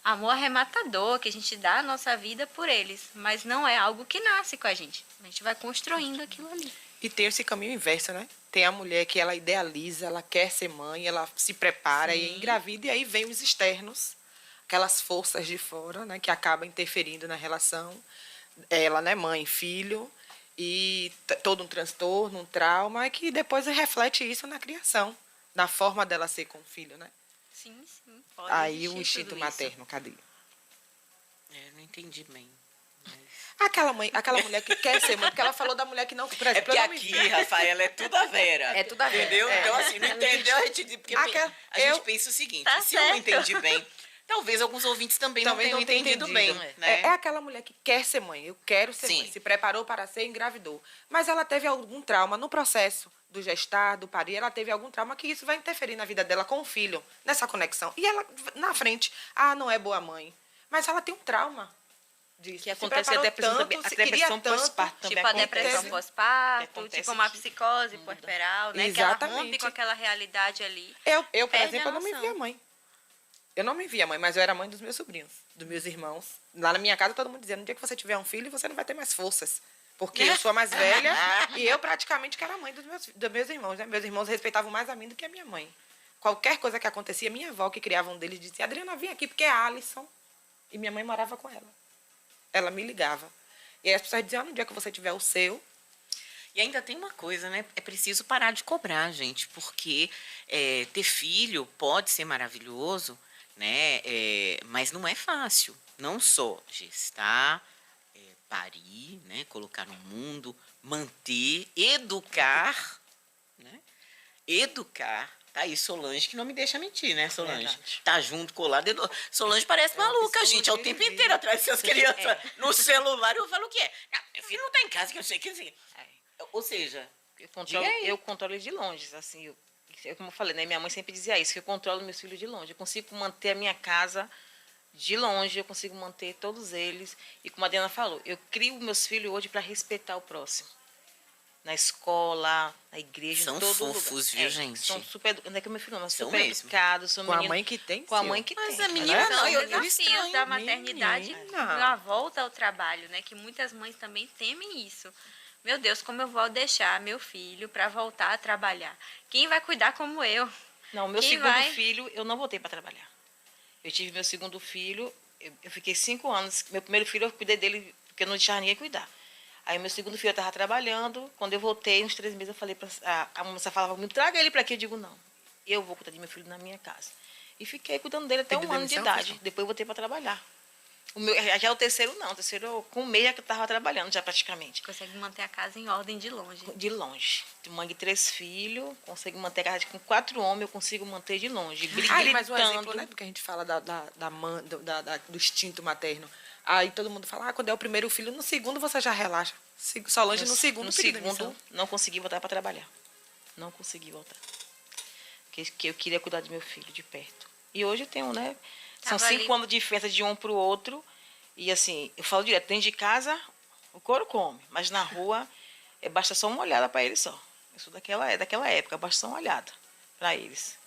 amor arrematador que a gente dá a nossa vida por eles, mas não é algo que nasce com a gente vai construindo aquilo ali. E tem esse caminho inverso, né? Tem a mulher que ela idealiza, ela quer ser mãe, ela se prepara e engravida, e aí vem os externos, aquelas forças de fora, né, que acabam interferindo na relação, ela, né, mãe, filho, e todo um transtorno, um trauma, que depois reflete isso na criação, na forma dela ser com o filho, né? Sim, sim. Pode Aí o existir instinto tudo isso. materno, cadê? Pode Aí o existir instinto tudo isso. materno, cadê? Não entendi bem. Aquela mulher que quer ser mãe, porque ela falou da mulher que não... Por É exemplo, porque eu não me aqui, vi. Rafaela, é tudo a Vera. É tudo a Vera. Entendeu? É. Então, assim, não entendeu, a gente... Porque a gente pensa o seguinte, se eu não entendi bem, talvez alguns ouvintes também não tenham entendido bem. Né? É aquela mulher que quer ser mãe, eu quero ser Sim. mãe, se preparou para ser, engravidou. Mas ela teve algum trauma no processo do gestar, do parir, ela teve algum trauma que isso vai interferir na vida dela com o filho, nessa conexão. E ela, na frente, não é boa mãe. Mas ela tem um trauma disso. Que acontece a depressão também, a depressão pós-parto também Tipo a depressão acontece. pós-parto, Acontece tipo uma aqui. psicose puerperal, né? Que ela rompe com aquela realidade ali. Eu por Perde exemplo, a eu não me noção. via mãe. Eu não me via mãe, mas eu era mãe dos meus sobrinhos, dos meus irmãos. Lá na minha casa, todo mundo dizia, no dia que você tiver um filho, você não vai ter mais forças. Porque eu sou a mais velha e eu praticamente que era mãe dos meus irmãos. Né? Meus irmãos respeitavam mais a mim do que a minha mãe. Qualquer coisa que acontecia, minha avó, que criava um deles, dizia, Adriana, vem aqui, porque é a Alisson. E minha mãe morava com ela. Ela me ligava. E aí as pessoas diziam, no dia que você tiver o seu... E ainda tem uma coisa, né? É preciso parar de cobrar, gente, porque ter filho pode ser maravilhoso, né? Mas não é fácil. Não só gestar, parir, né? Colocar no mundo, manter, educar, né? Educar. Tá aí Solange, que não me deixa mentir, né, Solange? Verdade. Tá junto, colado. Solange parece maluca, gente. É o tempo inteiro atrás dessas crianças no celular. Eu falo o quê? Não, meu filho não tá em casa, que eu sei que assim. Ou seja, Eu controlo ele de longe, assim, como eu falei, né? Minha mãe sempre dizia isso, que eu controlo meus filhos de longe. Eu consigo manter a minha casa de longe, eu consigo manter todos eles. E como a Adriana falou, eu crio meus filhos hoje para respeitar o próximo. Na escola, na igreja, São em todo fofos, lugar. viu, gente? São super, não é que meu filho não, mas São super mesmo. educados, são Com a meninos- mãe que tem, com a sim. mãe que Mas tem. a menina né? não, eu desafios estranho, da maternidade menina. na volta ao trabalho, né? Que muitas mães também temem isso. Meu Deus, como eu vou deixar meu filho para voltar a trabalhar? Quem vai cuidar como eu? Não, meu Quem segundo vai? filho, eu não voltei para trabalhar. Eu tive meu segundo filho, eu fiquei 5 anos. Meu primeiro filho, eu cuidei dele, porque eu não deixava ninguém cuidar. Aí, meu segundo filho, eu estava trabalhando. Quando eu voltei, uns 3 meses, eu falei para a moça falava comigo, traga ele para aqui. Eu digo, não, eu vou cuidar de meu filho na minha casa. E fiquei cuidando dele até Pediu 1 ano de demissão, idade. Depois eu voltei para trabalhar. Já o terceiro, não. O terceiro, com 1 mês, já que eu estava trabalhando, já praticamente. Consegue manter a casa em ordem de longe. De longe. Mãe de 3 filhos, consigo manter a casa com 4 homens, eu consigo manter de longe. Aí, mais um Gritando. exemplo, né? Porque a gente fala do instinto materno. Aí todo mundo fala, quando é o primeiro filho, no segundo você já relaxa. Solange no segundo No pediu segundo, demissão. não consegui voltar para trabalhar. Não consegui voltar. Porque eu queria cuidar do meu filho de perto. E hoje eu tenho, né? São Tava 5 ali. anos de diferença de um para o outro. E assim, eu falo direto, dentro de casa, o couro come. Mas na rua, basta só uma olhada para eles só. Eu sou daquela época, basta só uma olhada para eles.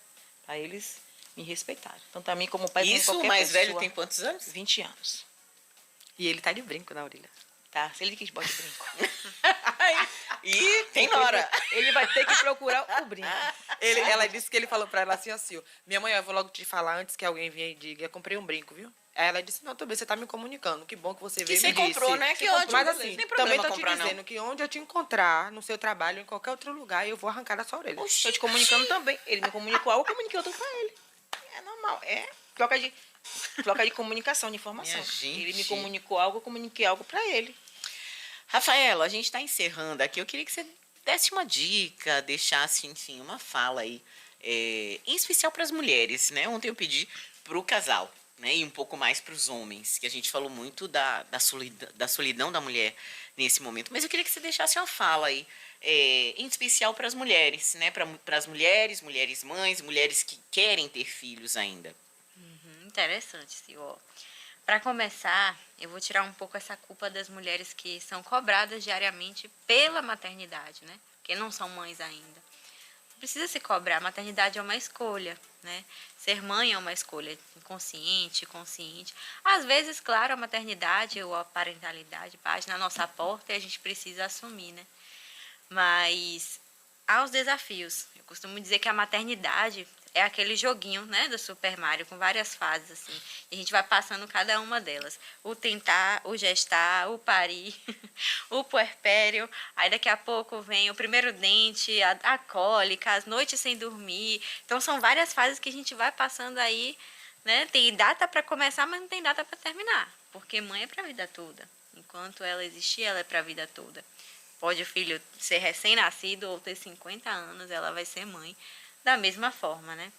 Para eles me respeitarem. Tanto a mim como o pai, como isso, qualquer o mais pessoa. velho tem quantos anos? 20 anos. E ele tá de brinco na orelha. Tá, se ele quis botar de brinco. E tem hora. Ele vai ter que procurar o brinco. Ela disse que ele falou pra ela assim, assim, ó, minha mãe, eu vou logo te falar antes que alguém venha e diga, eu comprei um brinco, viu? Aí ela disse, não, também você tá me comunicando, que bom que você veio e você me disse. comprou, né? Que ótimo. Mas Beleza. assim, Não tem também problema tô te comprar, não. dizendo que onde eu te encontrar, no seu trabalho, em qualquer outro lugar, eu vou arrancar da sua orelha. Estou te comunicando também. Ele me comunicou algo, eu comuniquei outro pra ele. É normal. É troca de comunicação, de informação. Minha gente. Ele me comunicou algo, eu comuniquei algo pra ele. Rafaela, a gente está encerrando aqui. Eu queria que você desse uma dica, deixasse, enfim, uma fala aí, em especial para as mulheres, né? Ontem eu pedi para o casal, né? E um pouco mais para os homens, que a gente falou muito da solidão da mulher nesse momento. Mas eu queria que você deixasse uma fala aí, em especial para as mulheres, né? Para as mulheres mães, mulheres que querem ter filhos ainda. Interessante, Sil. Para começar, eu vou tirar um pouco essa culpa das mulheres que são cobradas diariamente pela maternidade, né? Que não são mães ainda. Não precisa se cobrar, a maternidade é uma escolha, né? Ser mãe é uma escolha inconsciente, consciente. Às vezes, claro, a maternidade ou a parentalidade bate na nossa porta e a gente precisa assumir, né? Mas há os desafios. Eu costumo dizer que a maternidade, é aquele joguinho, né, do Super Mario, com várias fases, assim. E a gente vai passando cada uma delas. O tentar, o gestar, o parir, o puerpério. Aí daqui a pouco vem o primeiro dente, a cólica, as noites sem dormir. Então são várias fases que a gente vai passando aí, né? Tem data para começar, mas não tem data para terminar. Porque mãe é para a vida toda. Enquanto ela existir, ela é para a vida toda. Pode o filho ser recém-nascido ou ter 50 anos, ela vai ser mãe da mesma forma, né?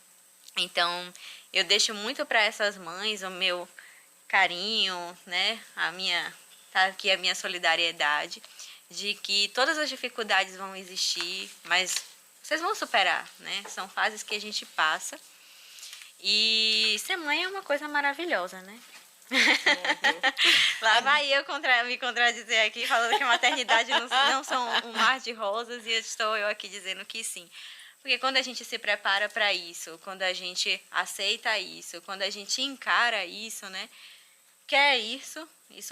Então, eu deixo muito para essas mães o meu carinho, né? Tá aqui a minha solidariedade, de que todas as dificuldades vão existir, mas vocês vão superar, né? São fases que a gente passa. E ser mãe é uma coisa maravilhosa, né? Lá vai eu me contradizer aqui, falando que a maternidade não são um mar de rosas, e estou eu aqui dizendo que sim. Porque quando a gente se prepara para isso, quando a gente aceita isso, quando a gente encara isso, né? Quer isso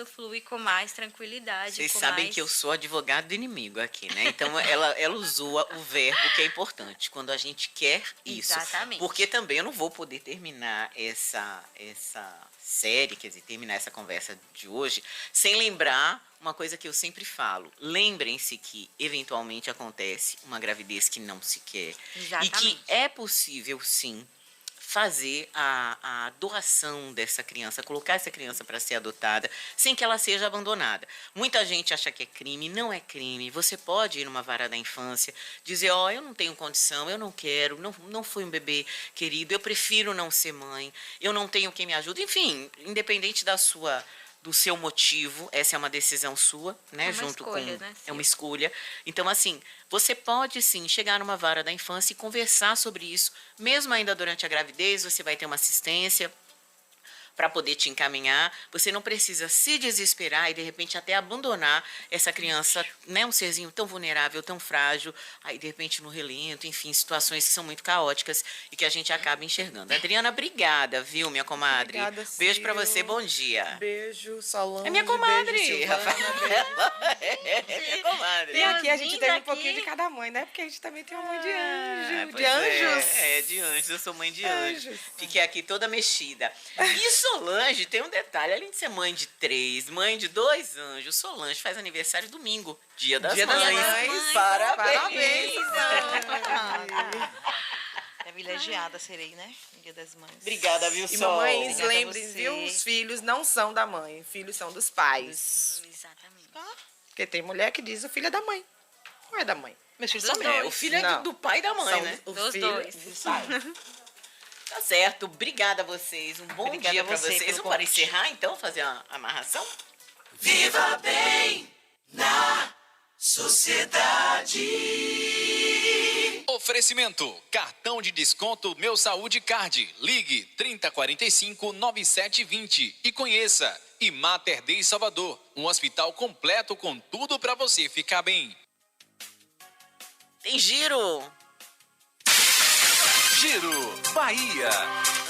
flui com mais tranquilidade. Vocês sabem que eu sou advogado do inimigo aqui, né? Então, ela usou o verbo que é importante, quando a gente quer isso. Exatamente. Porque também eu não vou poder terminar essa série, quer dizer, terminar essa conversa de hoje, sem lembrar uma coisa que eu sempre falo. Lembrem-se que, eventualmente, acontece uma gravidez que não se quer. Exatamente. E que é possível, sim, fazer a doação dessa criança, colocar essa criança para ser adotada, sem que ela seja abandonada. Muita gente acha que é crime, não é crime. Você pode ir numa vara da infância, dizer, eu não tenho condição, eu não quero, não fui um bebê querido, eu prefiro não ser mãe, eu não tenho quem me ajude. Enfim, independente do seu motivo, essa é uma decisão sua, né? É uma escolha, né? É uma escolha. Então, assim, você pode, sim, chegar numa vara da infância e conversar sobre isso. Mesmo ainda durante a gravidez, você vai ter uma assistência para poder te encaminhar. Você não precisa se desesperar e, de repente, até abandonar essa criança, né? Um serzinho tão vulnerável, tão frágil, aí, de repente, no relento, enfim, situações que são muito caóticas e que a gente acaba enxergando. Adriana, obrigada, viu, minha comadre? Obrigada, beijo para Sil. você, bom dia. Beijo, Solange. É minha comadre, beijo, Silvana, Rafaela. É minha comadre. E aqui a gente tem um aqui. pouquinho de cada mãe, né? Porque a gente também tem uma mãe de anjo, Pois de anjos. de anjos. Eu sou mãe de anjos. Anjos. Fiquei aqui toda mexida. E Solange tem um detalhe. Além de ser mãe de 3, mãe de 2 anjos, Solange faz aniversário domingo. Dia das Dia das Mães. Mães. Parabéns. Privilegiada serei, né? No Dia das Mães. Obrigada, viu, E Sol? mamães, Obrigada a lembrem, você. viu? Os filhos não são da mãe, filhos são dos pais. Exatamente. Porque tem mulher que diz o filho é da mãe. Não é da mãe. Meus filhos Dos são dois. meus. O filho é Não. do pai e da mãe, São né? o Dos filho dois. dos pais. Tá certo. Obrigada a vocês. Um bom Obrigada dia a pra você vocês. pelo Vamos para convite. encerrar, então, fazer uma amarração? Viva bem na sociedade. Oferecimento: cartão de desconto Meu Saúde Card. Ligue 3045-9720 e conheça Mater Dei Salvador, um hospital completo com tudo para você ficar bem. Tem giro. Giro Bahia.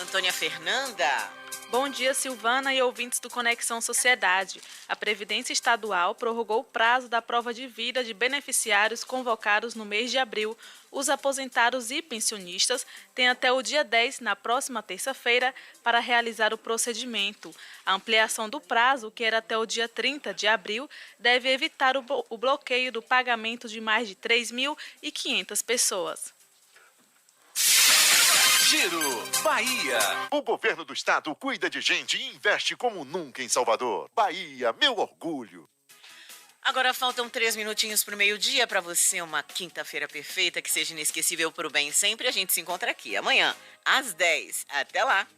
Antônia Fernanda. Bom dia, Silvana e ouvintes do Conexão Sociedade. A Previdência Estadual prorrogou o prazo da prova de vida de beneficiários convocados no mês de abril. Os aposentados e pensionistas têm até o dia 10, na próxima terça-feira, para realizar o procedimento. A ampliação do prazo, que era até o dia 30 de abril, deve evitar o bloqueio do pagamento de mais de 3.500 pessoas. Giro Bahia. O governo do estado cuida de gente e investe como nunca em Salvador. Bahia, meu orgulho. Agora faltam 3 minutinhos para o meio-dia. Para você, uma quinta-feira perfeita, que seja inesquecível para o bem sempre. A gente se encontra aqui amanhã, às 10. Até lá!